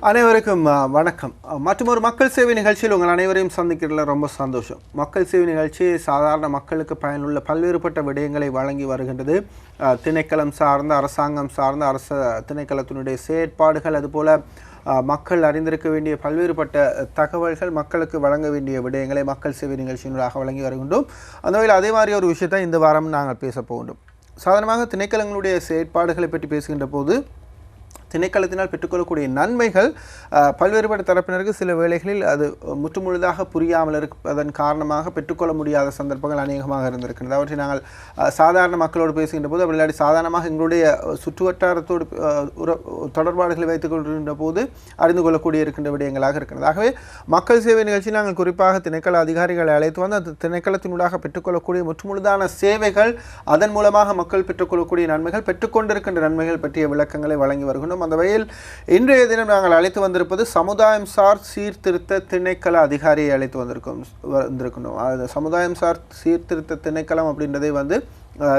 அனைவருக்கும் வணக்கம். மற்றொரு மக்கள் சேவை நிகழ்ச்சியில் உங்கள் அனைவரையும் சந்திக்கிறதுல ரொம்ப சந்தோஷம். மக்கள் சேவை நிகழ்ச்சி சாதாரண மக்களுக்கு பயனுள்ள பல்வேறுபட்ட விடயங்களை வழங்கி வருகின்றது. திணைக்களம் சார்ந்த, அரசாங்கம் சார்ந்த, அரசு திணைக்களத்தினுடைய செயற்பாடுகள், அதுபோல் மக்கள் அறிந்திருக்க வேண்டிய பல்வேறுபட்ட தகவல்கள், மக்களுக்கு வழங்க வேண்டிய விடயங்களை மக்கள் சேவை நிகழ்ச்சியினூடாக வழங்கி வருகின்றோம். அந்த வகையில் அதே மாதிரி ஒரு விஷயத்தை இந்த வாரம் நாங்கள் பேச போகின்றோம். சாதாரணமாக திணைக்களங்களுடைய செயற்பாடுகளை பற்றி பேசுகின்ற போது திணைக்களத்தினால் பெற்றுக்கொள்ளக்கூடிய நன்மைகள் பல்வேறுபட்ட தரப்பினருக்கு சில வேளைகளில் அது முற்றுமுழுதாக புரியாமல் இருப்பதன் காரணமாக பெற்றுக்கொள்ள முடியாத சந்தர்ப்பங்கள் அநேகமாக இருந்திருக்கின்றது. அவற்றை நாங்கள் சாதாரண மக்களோடு பேசுகின்ற போது அப்படி சாதாரணமாக எங்களுடைய சுற்றுவட்டாரத்தோடு தொடர்பாடுகளை வைத்துக் கொள்கின்ற போது அறிந்து கொள்ளக்கூடிய இருக்கின்ற விடயங்களாக இருக்கின்றது. ஆகவே மக்கள் சேவை நிகழ்ச்சி நாங்கள் குறிப்பாக திணைக்கள அதிகாரிகளை அழைத்து வந்து அந்த திணைக்களத்தினூடாக பெற்றுக்கொள்ளக்கூடிய முற்றுமுழுதான சேவைகள், அதன் மூலமாக மக்கள் பெற்றுக்கொள்ளக்கூடிய நன்மைகள், பெற்றுக்கொண்டிருக்கின்ற நன்மைகள் பற்றிய விளக்கங்களை வழங்கி வருகின்றோம். அந்த வகையில் இன்றைய தினம் நாங்கள் அழைத்து வந்திருப்பது சமுதாயம் சார் சீர்திருத்த திணைக்கள அதிகாரியை அழைத்து வந்திருக்கணும். அது சமுதாயம் சார் சீர்திருத்த திணைக்களம் அப்படின்றதே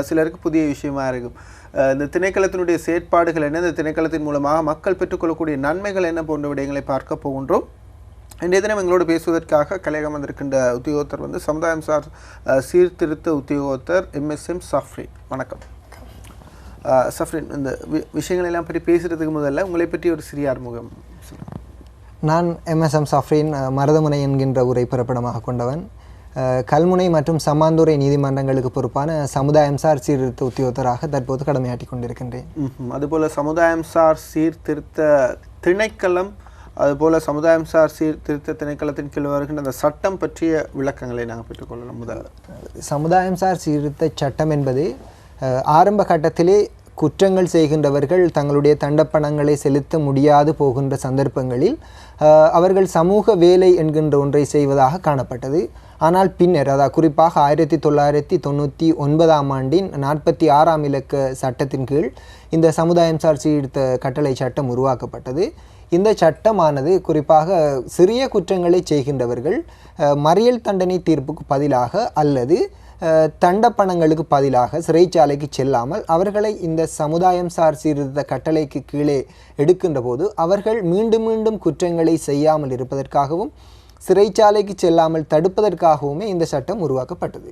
சிலருக்கு புதிய விஷயமா இருக்கும். இந்த திணைக்களத்தினுடைய செயற்பாடுகள் என்ன, இந்த திணைக்களத்தின் மூலமாக மக்கள் பெற்றுக்கொள்ளக்கூடிய நன்மைகள் என்ன போன்ற விடயங்களை பார்க்க போகின்றோம். இன்றைய தினம் எங்களோடு பேசுவதற்காக கலையகம் வந்திருக்கின்ற உத்தியோகத்தர் சமுதாயம் சார் சீர்திருத்த உத்தியோகத்தர் MSM சஃப்ரின். வணக்கம் சஃப்ரின். இந்த விஷயங்கள் எல்லாம் பற்றி பேசுகிறதுக்கு முதல்ல உங்களை பற்றி ஒரு சிறிய அறிமுகம். நான் MSM சஃப்ரின் மருதமுனை என்கின்ற ஊரை பிறப்பிடமாக கொண்டவன். கல்முனை மற்றும் சம்மாந்துறை நீதிமன்றங்களுக்கு பொறுப்பான சமுதாயம் சார் சீர்திருத்த உத்தியோகத்தராக தற்போது கடமையாற்றி கொண்டிருக்கின்றேன். அதுபோல் சமுதாயம் சார் சீர்திருத்த திணைக்களம், அதுபோல் சமுதாயம் சார் சீர்திருத்த திணைக்களத்தின் கீழ் வருகின்ற அந்த சட்டம் பற்றிய விளக்கங்களை நாங்கள் பெற்றுக்கொள்ளலாம். முதல்ல சமுதாயம் சார் சீர்திருத்த சட்டம் என்பது ஆரம்ப கட்டத்திலே குற்றங்கள் செய்கின்றவர்கள் தங்களுடைய தண்டப்பணங்களை செலுத்த முடியாது போகின்ற சந்தர்ப்பங்களில் அவர்கள் சமூக வேலை என்கின்ற ஒன்றை செய்வதாக காணப்பட்டது. ஆனால் பின்னர், அதாவது குறிப்பாக 1999ஆம் ஆண்டின் 46ஆம் இலக்க சட்டத்தின் கீழ் இந்த சமுதாயம் சார் சீர்திருத்த கட்டளை சட்டம் உருவாக்கப்பட்டது. இந்த சட்டமானது குறிப்பாக சிறிய குற்றங்களை செய்கின்றவர்கள் மறியல் தண்டனை தீர்ப்புக்கு பதிலாக அல்லது தண்டப்பணங்களுக்கு பதிலாக சிறைச்சாலைக்கு செல்லாமல் அவர்களை இந்த சமுதாயம் சார் சீர்திருத்த கட்டளைக்கு கீழே எடுக்கின்ற போது அவர்கள் மீண்டும் மீண்டும் குற்றங்களை செய்யாமல் இருப்பதற்காகவும் சிறைச்சாலைக்கு செல்லாமல் தடுப்பதற்காகவுமே இந்த சட்டம் உருவாக்கப்பட்டது.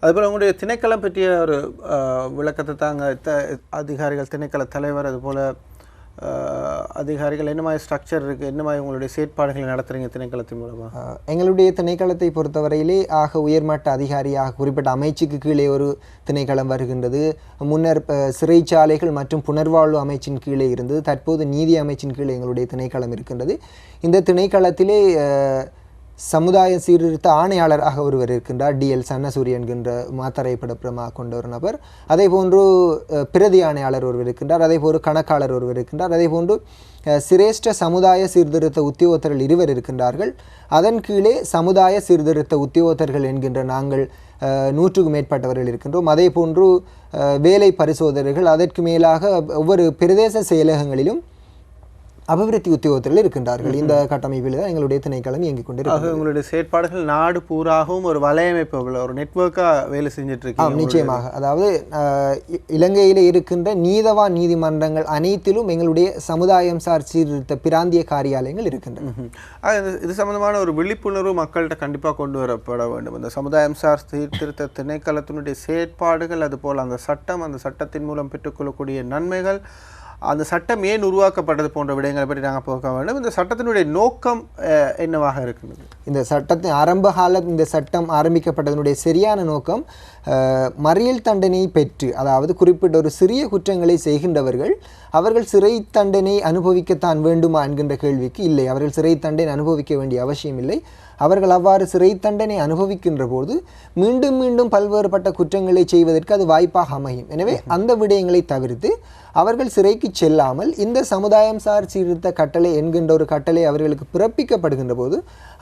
அதுபோல் உங்களுடைய திணைக்களம் பற்றிய ஒரு விளக்கத்தை தாங்க அதிகாரிகள், திணைக்கள தலைவர், அதுபோல் அதிகாரிகள் என்ன மாதிரி ஸ்ட்ரக்சர் இருக்குது, என்ன மாதிரி உங்களுடைய செயற்பாடுகளை நடத்துகிறீங்க திணைக்களத்தின் மூலமாக? எங்களுடைய திணைக்களத்தை பொறுத்தவரையிலே ஆக உயர்மட்ட அதிகாரியாக குறிப்பிட்ட அமைச்சுக்கு கீழே ஒரு திணைக்களம் வருகின்றது. முன்னர் சிறைச்சாலைகள் மற்றும் புனர்வாழ்வு அமைச்சின் கீழே இருந்தது. தற்போது நீதி அமைச்சின் கீழே எங்களுடைய திணைக்களம் இருக்கின்றது. இந்த திணைக்களத்திலே சமுதாய சீர்திருத்த ஆணையாளராக ஒருவர் இருக்கின்றார், DL சன்னசூரி என்கின்ற மாத்தரை படப்பிரமாக கொண்ட ஒரு நபர். அதே போன்று பிரதி ஆணையாளர் ஒருவர் இருக்கின்றார். அதே போன்று கணக்காளர் ஒருவர் இருக்கின்றார். அதே போன்று சிரேஷ்ட சமுதாய சீர்திருத்த உத்தியோகத்தர்கள் இருவர் இருக்கின்றார்கள். அதன் கீழே சமுதாய சீர்திருத்த உத்தியோகத்தர்கள் என்கின்ற நாங்கள் 100க்கும் மேற்பட்டவர்கள் இருக்கின்றோம். அதே போன்று வேலை பரிசோதகர்கள், அதற்கு மேலாக ஒவ்வொரு பிரதேச செயலகங்களிலும் அபிவிருத்தி உத்தியோகத்தர்கள் இருக்கின்றார்கள். இந்த கட்டமைப்பில் தான் எங்களுடைய திணைக்களம் இயங்கிக் கொண்டிருக்கிறது. உங்களுடைய செயற்பாடுகள் நாடு பூராகவும் ஒரு வலையமைப்பு, ஒரு நெட்வொர்க்காக வேலை செஞ்சுட்டு இருக்கீங்க. நிச்சயமாக. அதாவது இலங்கையில் இருக்கின்ற நீதவான் நீதிமன்றங்கள் அனைத்திலும் எங்களுடைய சமுதாயம் சார் சீர்திருத்த பிராந்திய காரியாலயங்கள் இருக்கின்றன. இது சம்பந்தமான ஒரு விழிப்புணர்வு மக்கள்கிட்ட கண்டிப்பாக கொண்டு வரப்பட வேண்டும். இந்த சமுதாயம் சார் சீர்திருத்த திணைக்களத்தினுடைய செயற்பாடுகள், அதுபோல் அந்த சட்டம், அந்த சட்டத்தின் மூலம் பெற்றுக்கொள்ளக்கூடிய நன்மைகள், அந்த சட்டம் ஏன் உருவாக்கப்பட்டது போன்ற விடயங்களை பற்றி நாங்கள் பார்க்க வேண்டும். இந்த சட்டத்தினுடைய நோக்கம் என்னவாக இருக்கிறது? இந்த சட்டத்தின் ஆரம்ப காலம் இந்த சட்டம் ஆரம்பிக்கப்பட்டதனுடைய சரியான நோக்கம் மறியல் தண்டனை பெற்று, அதாவது குறிப்பிட்ட ஒரு சிறிய குற்றங்களை செய்கின்றவர்கள் அவர்கள் சிறை தண்டனை அனுபவிக்கத்தான் வேண்டுமா என்கின்ற கேள்விக்கு இல்லை, அவர்கள் சிறை தண்டனை அனுபவிக்க வேண்டிய அவசியம் இல்லை. அவர்கள் அவ்வாறு சிறை தண்டனை அனுபவிக்கின்ற போது மீண்டும் மீண்டும் பல்வேறுபட்ட குற்றங்களை செய்வதற்கு அது வாய்ப்பாக அமையும். எனவே அந்த விடயங்களை தவிர்த்து அவர்கள் சிறைக்கு செல்லாமல் இந்த சமுதாயம் சார் சீர்திருத்த கட்டளை என்கின்ற ஒரு கட்டளை அவர்களுக்கு பிறப்பிக்கப்படுகின்ற போது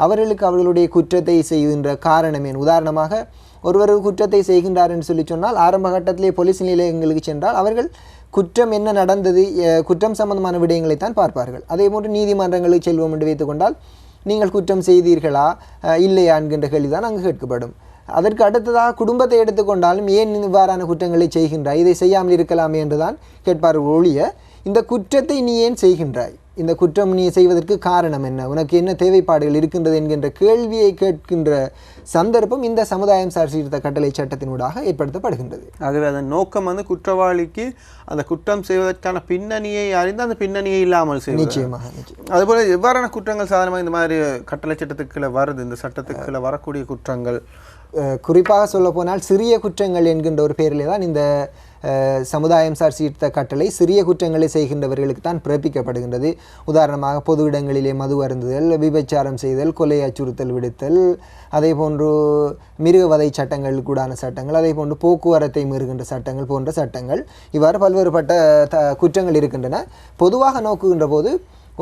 அவர்களுக்கு அவர்களுடைய குற்றத்தை செய்கின்ற காரணம் ஏன், உதாரணமாக ஒருவர் குற்றத்தை செய்கின்றார் என்று சொல்லி சொன்னால் ஆரம்ப கட்டத்திலே போலீஸ் நிலையங்களுக்கு சென்றால் அவர்கள் குற்றம் என்ன நடந்தது, குற்றம் சம்பந்தமான விடயங்களைத்தான் பார்ப்பார்கள். அதே போன்று நீதிமன்றங்களுக்கு செல்வோம் என்று வைத்துக்கொண்டால் நீங்கள் குற்றம் செய்தீர்களா இல்லையா என்கின்ற கேள்விதான் அங்கு கேட்கப்படும். அதற்கு அடுத்ததாக குடும்பத்தை எடுத்துக்கொண்டாலும் ஏன் இவ்வாறான குற்றங்களை செய்கின்றாய், இதை செய்யாமல் இருக்கலாமே என்றுதான் கேட்பார்கள் ஒழிய இந்த குற்றத்தை நீ ஏன் செய்கின்றாய், இந்த குற்றம் நீ செய்வதற்கு காரணம் என்ன, உனக்கு என்ன தேவைப்பாடுகள் இருக்கின்றது என்கின்ற கேள்வியை கேட்கின்ற சந்தர்ப்பம் இந்த சமுதாயம் சார் சீர்திருத்த கட்டளை சட்டத்தினூடாக ஏற்படுத்தப்படுகின்றது. ஆகவே அதன் நோக்கம் வந்து குற்றவாளிக்கு அந்த குற்றம் செய்வதற்கான பின்னணியை அறிந்து அந்த பின்னணியை இல்லாமல் செய்வது. நிச்சயமாக. அதுபோல எவ்வாறான குற்றங்கள் சாதாரணமாக இந்த மாதிரி கட்டளை சட்டத்துக்குள்ள வருது, இந்த சட்டத்துக்குள்ள வரக்கூடிய குற்றங்கள்? குறிப்பாக சொல்ல போனால் சிறிய குற்றங்கள் என்கின்ற ஒரு பெயரிலே தான் இந்த சமுதாயம் சார் சீர்திருத்த கட்டளை சிறிய குற்றங்களை செய்கின்றவர்களுக்கு தான் பிறப்பிக்கப்படுகின்றது. உதாரணமாக பொது இடங்களிலே மது அருந்துதல், விபச்சாரம் செய்தல், கொலை அச்சுறுத்தல் விடுத்தல், அதே போன்று மிருகவதை சட்டங்கள் கூடான சட்டங்கள், அதே போன்று போக்குவரத்தை மீறுகின்ற சட்டங்கள் போன்ற சட்டங்கள், இவ்வாறு பல்வேறுபட்ட குற்றங்கள் இருக்கின்றன. பொதுவாக நோக்குகின்ற போது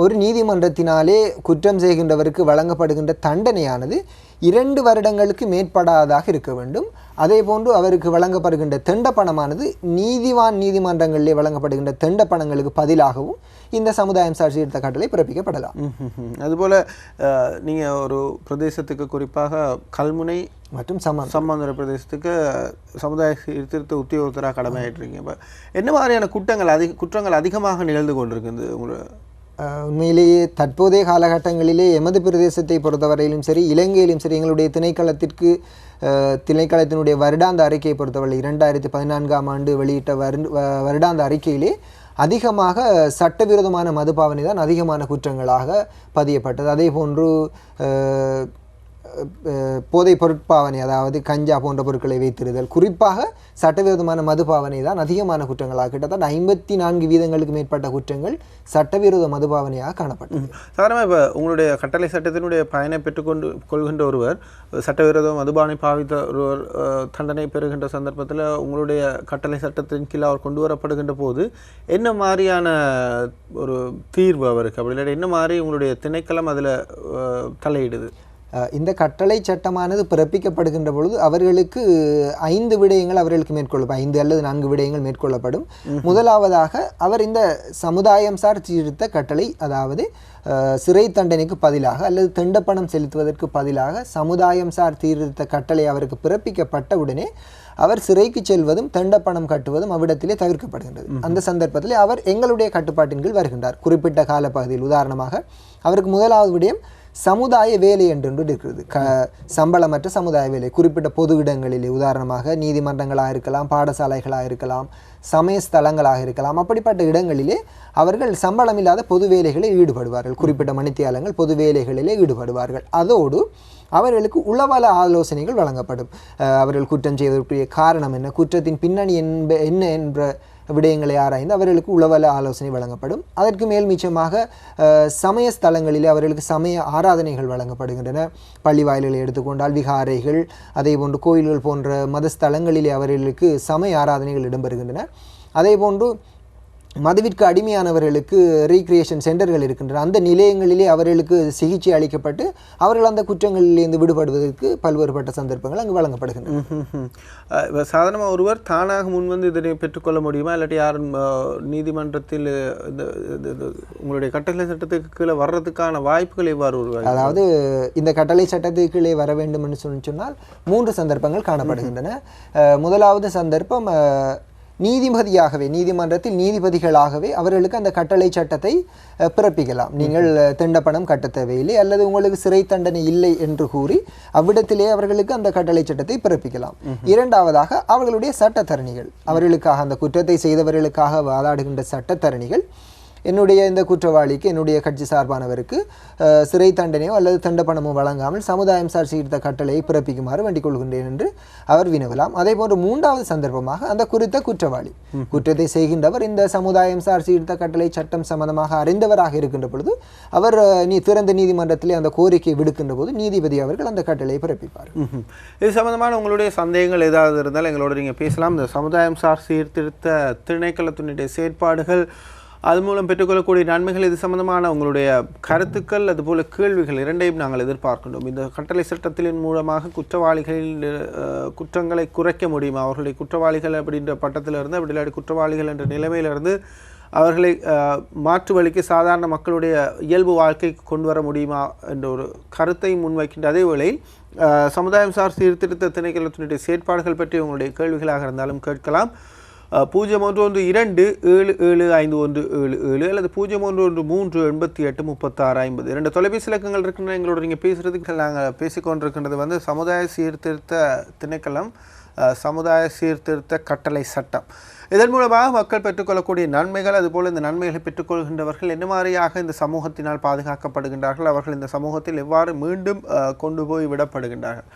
ஒரு நீதிமன்றத்தினாலே குற்றம் செய்கின்றவருக்கு வழங்கப்படுகின்ற தண்டனையானது 2 வருடங்களுக்கு மேற்படாதாக இருக்க வேண்டும். அதே போன்று அவருக்கு வழங்கப்படுகின்ற தெண்டப்பணமானது நீதிமன்றங்களிலே வழங்கப்படுகின்ற தெண்டப்பணங்களுக்கு பதிலாகவும் இந்த சமுதாயம் சார் சீர்திருத்த கட்டளை பிறப்பிக்கப்படலாம். அதுபோல் நீங்கள் ஒரு பிரதேசத்துக்கு குறிப்பாக கல்முனை மற்றும் சம்பந்தர பிரதேசத்துக்கு சமுதாய சீர்திருத்த உத்தியோகத்தராக கடமையாயிட்டிருக்கீங்க. இப்போ என்ன மாதிரியான குற்றங்கள் அதிகமாக நிகழ்ந்து கொண்டிருக்குது உங்களோட? உண்மையிலேயே தற்போதைய காலகட்டங்களிலே எமது பிரதேசத்தை பொறுத்தவரையிலும் சரி, இலங்கையிலும் சரி, எங்களுடைய திணைக்களத்தினுடைய வருடாந்த அறிக்கையை பொறுத்தவரை 2014ஆம் ஆண்டு வெளியிட்ட வருடாந்த அறிக்கையிலே அதிகமாக சட்டவிரோதமான மதுபாவனை தான் அதிகமான குற்றங்களாக பதியப்பட்டது. அதே போன்று போதை பொருட்பாவனை, அதாவது கஞ்சா போன்ற பொருட்களை வைத்திருத்தல், குறிப்பாக சட்டவிரோதமான மதுபாவனை தான் அதிகமான குற்றங்களாக, கிட்டத்தட்ட 54% மேற்பட்ட குற்றங்கள் சட்டவிரோத மதுபாவனையாக காணப்பட்டது. சாதாரணமாக இப்போ உங்களுடைய கட்டளை சட்டத்தினுடைய பயனை கொள்கின்ற ஒருவர் சட்டவிரோத மதுபாவனை பாவித்த ஒருவர் தண்டனை பெறுகின்ற சந்தர்ப்பத்தில் உங்களுடைய கட்டளை சட்டத்தின் கீழே அவர் கொண்டு வரப்படுகின்ற போது என்ன மாதிரியான ஒரு தீர்வு அவருக்கு, அப்படி இல்லாட்டி என்ன மாதிரி உங்களுடைய திணைக்களம் அதில் தலையிடுது? இந்த கட்டளை சட்டமானது பிறப்பிக்கப்படுகின்ற பொழுது அவர்களுக்கு 5 விடயங்கள் அவர்களுக்கு மேற்கொள்ளப்படும், 5 அல்லது 4 விடயங்கள் மேற்கொள்ளப்படும். முதலாவதாக அவர் இந்த சமுதாயம் சார் சீர்திருத்த கட்டளை, அதாவது சிறை தண்டனைக்கு பதிலாக அல்லது தெண்டப்பணம் செலுத்துவதற்கு பதிலாக சமுதாயம் சார் சீர்திருத்த கட்டளை அவருக்கு பிறப்பிக்கப்பட்ட உடனே அவர் சிறைக்கு செல்வதும் தெண்டப்பணம் கட்டுவதும் அவ்விடத்திலே தவிர்க்கப்படுகின்றது. அந்த சந்தர்ப்பத்தில் அவர் எங்களுடைய கட்டுப்பாட்டின் கீழ் வருகின்றார். குறிப்பிட்ட காலப்பகுதியில் உதாரணமாக அவருக்கு முதலாவது விடயம் சமுதாய வேலை என்று இருக்கிறது. சம்பளமற்ற சமுதாய வேலை குறிப்பிட்ட பொது இடங்களிலே, உதாரணமாக நீதிமன்றங்களாக இருக்கலாம், பாடசாலைகளாக இருக்கலாம், சமய ஸ்தலங்களாக இருக்கலாம், அப்படிப்பட்ட இடங்களிலே அவர்கள் சம்பளம் இல்லாத பொது வேலைகளில் ஈடுபடுவார்கள். குறிப்பிட்ட மணித்தியாலங்கள் பொது வேலைகளிலே ஈடுபடுவார்கள். அதோடு அவர்களுக்கு உளவல ஆலோசனைகள் வழங்கப்படும். அவர்கள் குற்றம் செய்வதற்குரிய காரணம் என்ன, குற்றத்தின் பின்னணி என்ன என்ற விடயங்களை ஆராய்ந்து அவர்களுக்கு உளவல ஆலோசனை வழங்கப்படும். அதற்கு மேல் மிச்சமாக சமய ஸ்தலங்களிலே அவர்களுக்கு சமய ஆராதனைகள் வழங்கப்படுகின்றன. பள்ளி வாயில்களை எடுத்துக்கொண்டால் விகாரைகள், அதே போன்று கோயில்கள் போன்ற மதஸ்தலங்களிலே அவர்களுக்கு சமய ஆராதனைகள் இடம்பெறுகின்றன. அதே போன்று மதுவிற்கு அடிமையானவர்களுக்கு ரீக்ரியேஷன் சென்டர்கள் இருக்கின்றன. அந்த நிலையங்களிலே அவர்களுக்கு சிகிச்சை அளிக்கப்பட்டு அவர்கள் அந்த குற்றங்களிலிருந்து விடுபடுவதற்கு பல்வேறுபட்ட சந்தர்ப்பங்கள் அங்கு வழங்கப்படுகின்றன. சாதாரணமாக ஒருவர் தானாக முன்வந்து இதனை பெற்றுக்கொள்ள முடியுமா, இல்லாட்டி யாரும் நீதிமன்றத்தில் உங்களுடைய கட்டளை சட்டத்துக்கு கீழே வர்றதுக்கான வாய்ப்புகள் எவ்வாறு உருவாகும்? அதாவது இந்த கட்டளை சட்டத்துக்கு கீழே வர வேண்டும் என்று சொன்னால் 3 சந்தர்ப்பங்கள் காணப்படுகின்றன. முதலாவது சந்தர்ப்பம் நீதிபதியாகவே, நீதிமன்றத்தில் நீதிபதிகளாகவே அவர்களுக்கு அந்த கட்டளை சட்டத்தை பிறப்பிக்கலாம். நீங்கள் தெண்டப்பணம் கட்ட தேவையில்லை அல்லது உங்களுக்கு சிறை தண்டனை இல்லை என்று கூறி அவ்விடத்திலே அவர்களுக்கு அந்த கட்டளை சட்டத்தை பிறப்பிக்கலாம். இரண்டாவதாக அவர்களுடைய சட்டத்தரணிகள், அவர்களுக்காக அந்த குற்றத்தை செய்தவர்களுக்காக வாதாடுகின்ற சட்டத்தரணிகள் என்னுடைய இந்த குற்றவாளிக்கு, என்னுடைய கட்சி சார்பானவருக்கு சிறை தண்டனையோ அல்லது தண்டப்பணமோ வழங்காமல் சமுதாயம் சார் சீர்திருத்த கட்டளையை பிறப்பிக்குமாறு வேண்டிக் கொள்கின்றேன் என்று அவர் வினவலாம். அதே போன்று 3வது சந்தர்ப்பமாக அந்த குறித்த குற்றவாளி, குற்றத்தை செய்கின்றவர் இந்த சமுதாயம் சார் சீர்திருத்த கட்டளை சட்டம் சம்பந்தமாக அறிந்தவராக இருக்கின்ற பொழுது அவர் திறந்த நீதிமன்றத்திலே அந்த கோரிக்கையை விடுக்கின்ற போது நீதிபதி அவர்கள் அந்த கட்டளையை பிறப்பிப்பார். இது சம்பந்தமான உங்களுடைய சந்தேகங்கள் ஏதாவது இருந்தால் எங்களோட நீங்கள் பேசலாம். இந்த சமுதாயம் சார் சீர்திருத்த திணைக்களத்தினுடைய செயற்பாடுகள், அது மூலம் பெற்றுக்கொள்ளக்கூடிய நன்மைகள், இது சம்பந்தமான உங்களுடைய கருத்துக்கள், அதுபோல் கேள்விகள் இரண்டையும் நாங்கள் எதிர்பார்க்கின்றோம். இந்த கட்டளை சட்டத்தின் மூலமாக குற்றவாளிகளின் குற்றங்களை குறைக்க முடியுமா, அவர்களுடைய குற்றவாளிகள் அப்படின்ற பட்டத்திலிருந்து அப்படி இல்லாட்டி குற்றவாளிகள் என்ற நிலைமையிலிருந்து அவர்களை மாற்று வழிக்கு சாதாரண மக்களுடைய இயல்பு வாழ்க்கைக்கு கொண்டு வர முடியுமா என்ற ஒரு கருத்தை முன்வைக்கின்ற அதே வேளையில் சமுதாயம் சார் சீர்திருத்த திணைக்களத்தினுடைய செயற்பாடுகள் பற்றி உங்களுடைய கேள்விகளாக இருந்தாலும் கேட்கலாம். 0112775177 அல்லது 0113383650 2 தொலைபேசி இலக்கங்கள் இருக்கின்ற எங்களோட நீங்கள் பேசுகிறதுக்கு நாங்கள் பேசிக்கொண்டிருக்கின்றது வந்து சமுதாய சீர்திருத்த திணைக்களம் சமுதாய சீர்திருத்த கட்டளை சட்டம். இதன் மூலமாக மக்கள் பெற்றுக்கொள்ளக்கூடிய நன்மைகள், அதுபோல் இந்த நன்மைகளை பெற்றுக்கொள்கின்றவர்கள் என்ன மாதிரியாக இந்த சமூகத்தினால் பாதுகாக்கப்படுகின்றார்கள், அவர்கள் இந்த சமூகத்தில் எவ்வாறு மீண்டும் கொண்டு போய் விடப்படுகின்றார்கள்.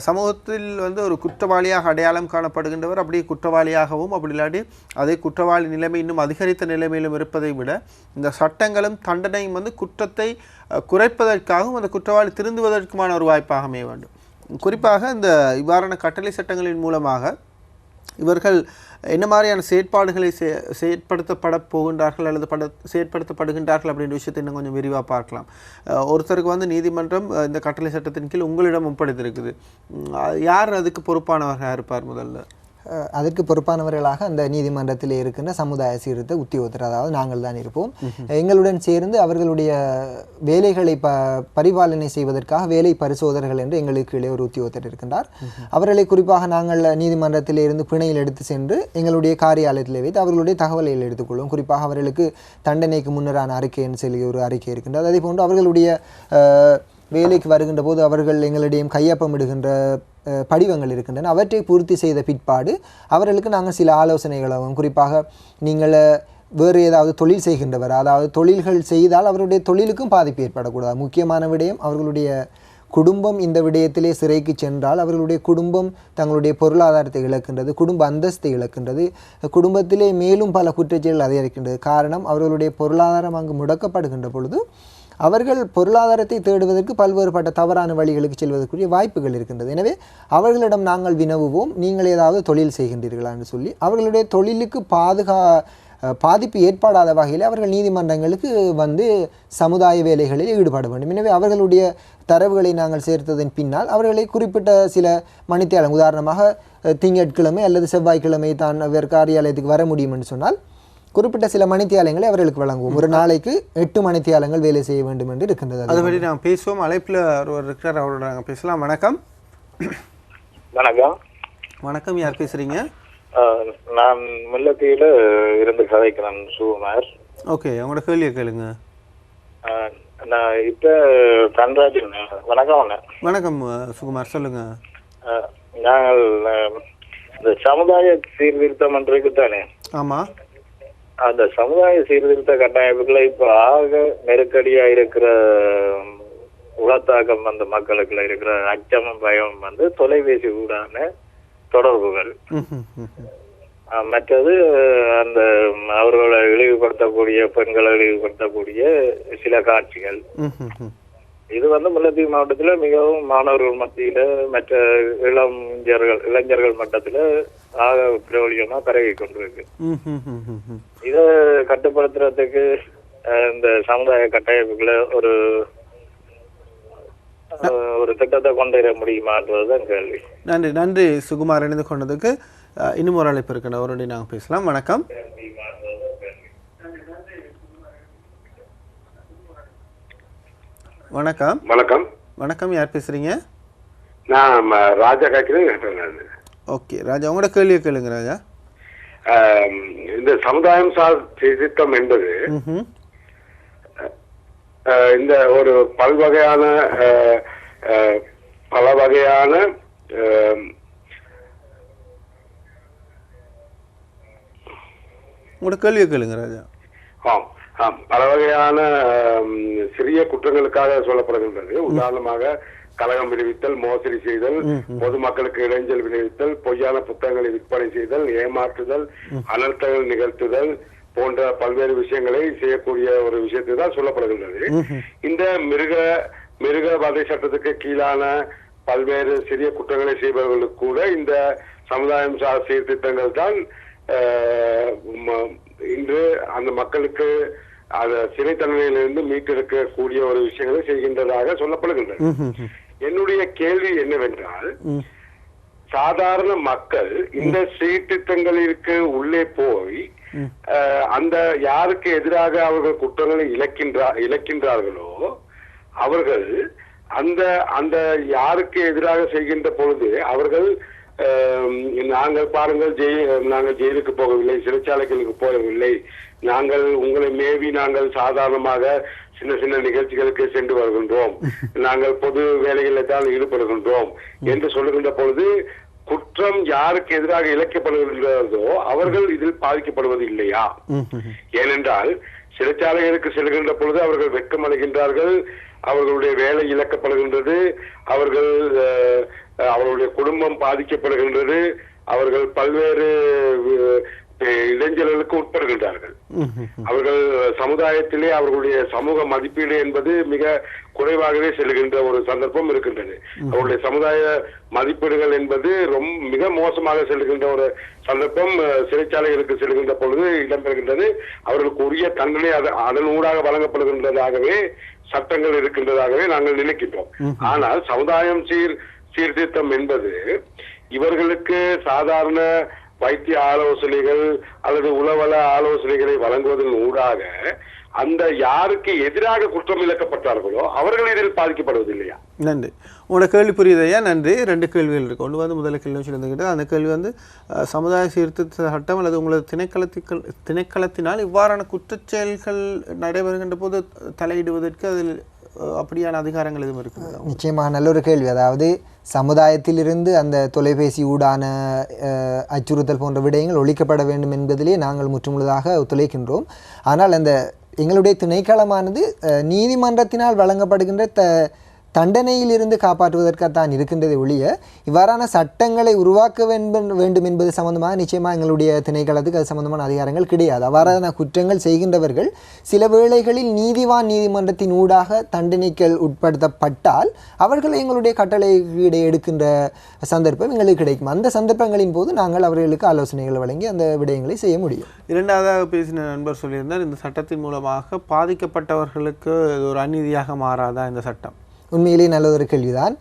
சமூகத்தில் வந்து ஒரு குற்றவாளியாக அடையாளம் காணப்படுகின்றவர் அப்படியே குற்றவாளியாகவும் அப்படி இல்லாட்டி அதே குற்றவாளி நிலைமை இன்னும் அதிகரித்த நிலைமையிலும் இருப்பதை விட இந்த சட்டங்களும் தண்டனையும் வந்து குற்றத்தை குறைப்பதற்காகவும் அந்த குற்றவாளி திருந்துவதற்குமான ஒரு வாய்ப்பாக அமைய வேண்டும். குறிப்பாக இந்த இவ்வாறான கட்டளை சட்டங்களின் மூலமாக இவர்கள் என்ன மாதிரியான செயற்பாடுகளை செயற்படுத்தப்பட போகின்றார்கள் அல்லது செயற்படுத்தப்படுகின்றார்கள் அப்படின்ற விஷயத்தை இன்னும் கொஞ்சம் விரிவாக பார்க்கலாம். ஒருத்தருக்கு வந்து நீதிமன்றம் இந்த கட்டளை சட்டத்தின் கீழ் உங்களிடம் ஒப்படைத்திருக்குது. யார் அதுக்கு பொறுப்பானவர்களாக இருப்பார்? முதல்ல அதற்கு பொறுப்பானவர்களாக அந்த நீதிமன்றத்தில் இருக்கின்ற சமுதாய சீர்திருத்த உத்தியோகத்தர், அதாவது நாங்கள் தான் இருப்போம். எங்களுடன் சேர்ந்து அவர்களுடைய வேலைகளை பரிபாலனை செய்வதற்காக வேலை பரிசோதகர்கள் என்று எங்களுக்கு இடையே ஒரு உத்தியோகத்தர் இருக்கின்றார். அவர்களை குறிப்பாக நாங்கள் நீதிமன்றத்தில் இருந்து பிணையில் எடுத்து சென்று எங்களுடைய காரியாலயத்தில் வைத்து அவர்களுடைய தகவல்களை எடுத்துக்கொள்வோம். குறிப்பாக அவர்களுக்கு தண்டனைக்கு முன்னரான அறிக்கைன்னு சொல்லி ஒரு அறிக்கை இருக்கின்றது. அதே போன்று அவர்களுடைய வேலைக்கு வருகின்ற போது அவர்கள் எங்களிடையே கையொப்பமிடுகின்ற படிவங்கள் இருக்கின்றன. அவற்றை பூர்த்தி செய்த பிற்பாடு அவர்களுக்கு நாங்கள் சில ஆலோசனைகளும், குறிப்பாக நீங்கள் வேறு ஏதாவது தொழில் செய்கின்றவர், அதாவது தொழில்கள் செய்தால் அவருடைய தொழிலுக்கும் பாதிப்பு ஏற்படக்கூடாது. முக்கியமான விடயம், அவர்களுடைய குடும்பம் இந்த விடயத்திலே சிறைக்கு சென்றால் அவர்களுடைய குடும்பம் தங்களுடைய பொருளாதாரத்தை இழக்கின்றது, குடும்ப அந்தஸ்தை இழக்கின்றது, குடும்பத்திலே மேலும் பல குற்றச்செயல்கள் அதிகரிக்கின்றது. காரணம், அவர்களுடைய பொருளாதாரம் அங்கு முடக்கப்படுகின்ற பொழுது அவர்கள் பொருளாதாரத்தை தேடுவதற்கு பல்வேறுபட்ட தவறான வழிகளுக்கு செல்வதற்குரிய வாய்ப்புகள் இருக்கின்றது. எனவே அவர்களிடம் நாங்கள் வினவுவோம், நீங்கள் ஏதாவது தொழில் செய்கின்றீர்களா என்று சொல்லி அவர்களுடைய தொழிலுக்கு பாதிப்பு ஏற்படாத வகையில் அவர்கள் நீதிமன்றங்களுக்கு வந்து சமுதாய வேலைகளில் ஈடுபட வேண்டும். எனவே அவர்களுடைய தரவுகளை நாங்கள் சேர்த்ததன் பின்னால் அவர்களை குறிப்பிட்ட சில மணித்தியாலம், உதாரணமாக திங்கட்கிழமை அல்லது செவ்வாய்க்கிழமை தான் அவர் காரியாலயத்துக்கு வர முடியும் என்று சொன்னால் குறிப்பிட்ட சில மணித்தியாலங்களை அவர்களுக்கு வழங்குவோம். ஒரு நாளைக்கு 8 மணித்தியாலங்கள் வேலை செய்ய வேண்டும் என்று இருக்கின்றது. அதுபடி நாங்கள் பேசுவோம். அழைப்பில் ஒருவர் இருக்கிறார், அவரோட நாங்கள் பேசலாம். வணக்கம். வணக்கம். வணக்கம், யார் பேசுறீங்க? நான் முல்லைத்தீவில் இருந்து கதைக்கிறேன், சுகுமார். ஓகே, உங்களோட கேள்வியை கேளுங்க. நான் இப்போ கன்ராஜன். வணக்கம். வணக்கம் சுகுமார், சொல்லுங்க. நாங்கள் இந்த சமுதாய சீர்திருத்தம் என்றுக்கு தானே? ஆமாம். அந்த சமுதாய சீர்திருத்த கட்டமைப்புகளை இப்போ ஆக நெருக்கடியா இருக்கிற உளத்தாக்கம் அந்த மக்களுக்குள்ள இருக்கிற அச்சமும் பயமும் வந்து தொலைபேசி ஊடான தொடர்புகள், மற்றது அந்த அவர்களை இழிவுபடுத்தக்கூடிய பெண்களை இழிவுபடுத்தக்கூடிய சில காட்சிகள். இது வந்து முல்லைத்தீவு மாவட்டத்தில் மிகவும் மாணவர்கள் மத்தியில மற்ற இளைஞர்கள் மட்டத்தில் ஆக பிரபலியமா பரவி கொண்டிருக்கு. இதை கட்டுப்படுத்துறதுக்கு இந்த சமுதாய கட்டமைப்புகளை ஒரு திட்டத்தை கொண்டு வர முடியுமான்றதுதான் கேள்வி. நன்றி நன்றி சுகுமார், இணைந்து கொண்டதுக்கு. இன்னும் ஒரு அழைப்பு இருக்கிற அவருடைய நாங்கள் பேசலாம். வணக்கம். வணக்கம். வணக்கம். வணக்கம், யார் பேசுறீங்க? நான் ராஜா காய்க்கிறேன். ஓகே ராஜா, உங்களோட கேள்வியை கேளுங்க ராஜா. இந்த சமுதாயம் சார் சீர்திருத்தம் என்பது இந்த ஒரு பல வகையான உங்களோட கேள்வியை கேளுங்க ராஜா. பல வகையான சிறிய குற்றங்களுக்காக சொல்லப்படுகின்றது. உதாரணமாக கலகம் விளைவித்தல், மோசடி செய்தல், பொதுமக்களுக்கு இடைஞ்சல் விளைவித்தல், பொய்யான புத்தகங்களை விற்பனை செய்தல், ஏமாற்றுதல், அனர்த்தங்கள் நிகழ்த்துதல் போன்ற பல்வேறு விஷயங்களை செய்யக்கூடிய ஒரு விஷயத்தை தான் சொல்லப்படுகின்றது. இந்த மிருக வதை சட்டத்துக்கு கீழான பல்வேறு சிறிய குற்றங்களை செய்பவர்களுக்கு கூட இந்த சமுதாயம் சார் சீர்திருத்தங்கள் தான் இன்று அந்த மக்களுக்கு அந்த சிறை தண்டனையிலிருந்து மீட்டெடுக்கக்கூடிய ஒரு விஷயங்களை செய்கின்றதாக சொல்லப்படுகின்றது. என்னுடைய கேள்வி என்னவென்றால், சாதாரண மக்கள் இந்த சீர்திருத்தங்களிற்கு உள்ளே போய் அந்த யாருக்கு எதிராக அவர்கள் குற்றங்களை இழக்கின்றார்களோ அவர்கள் அந்த அந்த யாருக்கு எதிராக செய்கின்ற பொழுது அவர்கள் நாங்கள் பாருங்கள் நாங்கள் ஜெயிலுக்கு போகவில்லை, சிறைச்சாலைகளுக்கு போகவில்லை, நாங்கள் உங்களை மேவி நாங்கள் சாதாரணமாக சின்ன சின்ன நிகழ்ச்சிகளுக்கு சென்று வருகின்றோம், நாங்கள் பொது வேலைகளில் தான் ஈடுபடுகின்றோம் என்று சொல்லுகின்ற பொழுது குற்றம் யாருக்கு எதிராக இழைக்கப்படுகின்றதோ அவர்கள் இதில் பாதிக்கப்படுவது இல்லையா? ஏனென்றால் சிறைச்சாலைகளுக்கு செல்கின்ற பொழுது அவர்கள் வெட்கம் அடைகின்றார்கள், அவர்களுடைய வேலை இழக்கப்படுகின்றது, அவர்களுடைய குடும்பம் பாதிக்கப்படுகின்றது, அவர்கள் பல்வேறு இடைஞ்சல்களுக்கு உட்படுகின்றார்கள். அவர்கள் சமுதாயத்திலே அவர்களுடைய சமூக மதிப்பீடு என்பது மிக குறைவாகவே செல்கின்ற ஒரு சந்தர்ப்பம் இருக்கின்றது. அவருடைய சமுதாய மதிப்பீடுகள் என்பது மிக மோசமாக செல்கின்ற ஒரு சந்தர்ப்பம் சிறைச்சாலைகளுக்கு செல்கின்ற பொழுது இடம்பெறுகின்றது. அவர்களுக்கு உரிய தண்டனை அதன் ஊடாக வழங்கப்படுகின்றதாகவே சட்டங்கள் இருக்கின்றதாகவே நாங்கள் நினைக்கின்றோம். ஆனால் சமுதாயம் சீர்திருத்தம் என்பது இவர்களுக்கு சாதாரண வைத்திய ஆலோசனைகள் அல்லது உளவள ஆலோசனைகளை வழங்குவதன் ஊடாக அந்த யாருக்கு எதிராக குற்றம் இழக்கப்பட்டார்களோ அவர்கள் இதில் பாதிக்கப்படுவதில்லையா? நன்றி. உங்களோட கேள்வி புரியுதையா? நன்றி. 2 கேள்விகள் இருக்கு. ஒன்று வந்து முதல்ல கேள்வி சொல்லியிருந்துக்கிட்டு அந்த கேள்வி வந்து சமுதாய சீர்திருத்த சட்டம் அல்லது உங்களது திணைக்களத்தினால் இவ்வாறான குற்றச்செயல்கள் நடைபெறுகின்ற போது தலையிடுவதற்கு அதில் அப்படியான அதிகாரங்கள் எதுவும் இருக்குது? நிச்சயமாக நல்ல ஒரு கேள்வி. அதாவது சமுதாயத்திலிருந்து அந்த தொலைபேசி ஊடான அச்சுறுத்தல் போன்ற விடயங்கள் ஒழிக்கப்பட வேண்டும் என்பதிலே நாங்கள் முற்றுமுழுதாக ஒத்துழைக்கின்றோம். ஆனால் அந்த எங்களுடைய திணைக்களமானது நீதிமன்றத்தினால் வழங்கப்படுகின்ற தண்டனையிலிருந்து காப்பாற்றுவதற்காகத்தான் இருக்கின்றதை ஒழிய இவ்வாறான சட்டங்களை உருவாக்க வேண்டும் என்பது சம்பந்தமாக நிச்சயமாக எங்களுடைய திணைக்களத்துக்கு அது சம்பந்தமான அதிகாரங்கள் கிடையாது. அவ்வாறான குற்றங்கள் செய்கின்றவர்கள் சில வேளைகளில் நீதிமன்றத்தின் ஊடாக தண்டனைகள் உட்படுத்தப்பட்டால் அவர்கள் எங்களுடைய கட்டளைகளை எடுக்கின்ற சந்தர்ப்பம் எங்களுக்கு கிடைக்கும். அந்த சந்தர்ப்பங்களின் போது நாங்கள் அவர்களுக்கு ஆலோசனைகளை வழங்கி அந்த விடயங்களை செய்ய முடியும். இரண்டாவதாக பேசின நண்பர் சொல்லியிருந்தார், இந்த சட்டத்தின் மூலமாக பாதிக்கப்பட்டவர்களுக்கு ஒரு அநீதியாக மாறாதா இந்த சட்டம்? உண்மையிலேயே நல்ல ஒரு கேள்விதான்.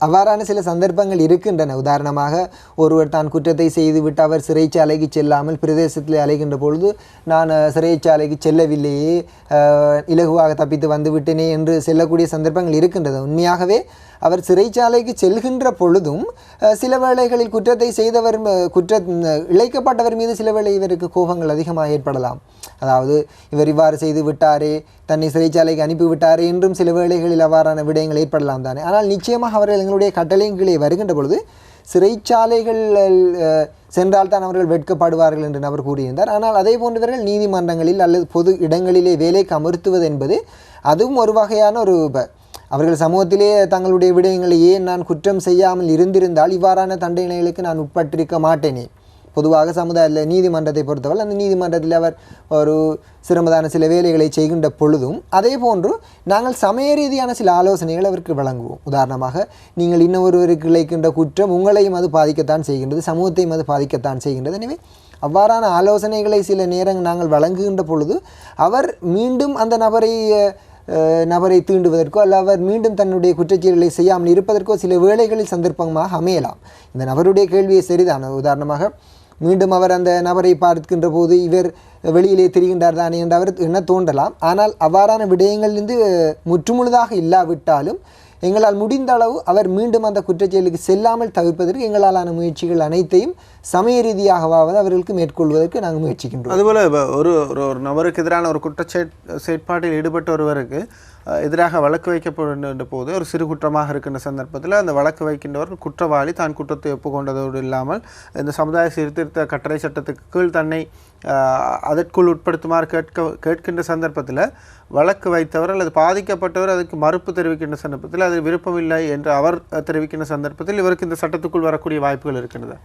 அவ்வாறான சில சந்தர்ப்பங்கள் இருக்கின்றன. உதாரணமாக ஒருவர் தான் குற்றத்தை செய்துவிட்டு அவர் சிறைச்சாலைக்கு செல்லாமல் பிரதேசத்தில் அலைகின்ற பொழுது நான் சிறைச்சாலைக்கு செல்லவில்லையே, இலகுவாக தப்பித்து வந்துவிட்டேனே என்று செல்லக்கூடிய சந்தர்ப்பங்கள் இருக்கின்றது. உண்மையாகவே அவர் சிறைச்சாலைக்கு செல்கின்ற பொழுதும் சில வேளைகளில் குற்றத்தை செய்தவர் இழைக்கப்பட்டவர் மீது சில வேளை இவருக்கு கோபங்கள் அதிகமாக ஏற்படலாம். அதாவது இவர் இவ்வாறு செய்து விட்டாரே, தன்னை சிறைச்சாலைக்கு அனுப்பிவிட்டாரே என்றும் சில வேளைகளில் அவ்வாறான விடயங்கள் ஏற்படலாம் தானே. ஆனால் நிச்சயமாக அவர்கள் எங்களுடைய கட்டளையின் கீழே வருகின்ற பொழுது சிறைச்சாலைகள் சென்றால் தான் அவர்கள் வெட்கப்படுவார்கள் என்று அவர் கூறியிருந்தார். ஆனால் அதே போன்றவர்கள் நீதிமன்றங்களில் அல்லது பொது இடங்களிலே வேலைக்கு அமர்த்துவது என்பது அதுவும் ஒரு வகையான ஒரு அவர்கள் சமூகத்திலே தங்களுடைய விடயங்களை ஏன் நான் குற்றம் செய்யாமல் இருந்திருந்தால் இவ்வாறான தண்டனைகளுக்கு நான் உட்பட்டிருக்க மாட்டேனே. பொதுவாக சமுதாயத்தில் நீதிமன்றத்தை பொறுத்தவரை அந்த நீதிமன்றத்தில் அவர் ஒரு சிரமதான சில வேலைகளை செய்கின்ற பொழுதும் அதே போன்று நாங்கள் சமய ரீதியான சில ஆலோசனைகள் அவருக்கு வழங்குவோம். உதாரணமாக நீங்கள் இன்னொருவருக்கு இழைக்கின்ற குற்றம் உங்களையும் அது பாதிக்கத்தான் செய்கின்றது, சமூகத்தையும் அது பாதிக்கத்தான் செய்கின்றது. எனவே அவ்வாறான ஆலோசனைகளை சில நேரங்கள் நாங்கள் வழங்குகின்ற பொழுது அவர் மீண்டும் அந்த நபரை தீண்டுவதற்கோ அல்ல அவர் மீண்டும் தன்னுடைய குற்றச்செயல்களை செய்யாமல் இருப்பதற்கோ சில வேளைகளில் சந்தர்ப்பமாக அமையலாம். இந்த நபருடைய கேள்வியை சரிதான். உதாரணமாக மீண்டும் அவர் அந்த நபரை பார்க்கின்ற போது இவர் வெளியிலே தெரிகின்றார் தானே என்று அவர் என்ன தோன்றலாம். ஆனால் அவ்வாறான விடயங்களிலிருந்து முற்றுமுழுதாக இல்லாவிட்டாலும் எங்களால் முடிந்த அளவு அவர் மீண்டும் அந்த குற்றச்செயலுக்கு செல்லாமல் தவிர்ப்பதற்கு எங்களாலான முயற்சிகள் அனைத்தையும் சமய ரீதியாகவாவது அவர்களுக்கு மேற்கொள்வதற்கு நாங்கள் முயற்சிக்கின்றோம். அதுபோல் ஒரு நபருக்கு எதிரான ஒரு செயற்பாட்டில் ஈடுபட்ட ஒருவருக்கு எதிராக வழக்கு வைக்கப்படுகின்ற போது ஒரு சிறு குற்றமாக இருக்கின்ற சந்தர்ப்பத்தில் அந்த வழக்கு வைக்கின்றவர் குற்றவாளி தான் குற்றத்தை ஒப்புக்கொண்டதோடு இல்லாமல் இந்த சமுதாய சீர்திருத்த கட்டளை சட்டத்துக்கு கீழ் தன்னை அதற்குள் உட்படுத்துமாறு கேட்கின்ற சந்தர்ப்பத்தில் வழக்கு வைத்தவர் அல்லது பாதிக்கப்பட்டவர் அதுக்கு மறுப்பு தெரிவிக்கின்ற சந்தர்ப்பத்தில் அது விருப்பமில்லை என்று அவர் தெரிவிக்கின்ற சந்தர்ப்பத்தில் இவருக்கு இந்த சட்டத்துக்குள் வரக்கூடிய வாய்ப்புகள் இருக்கின்றன.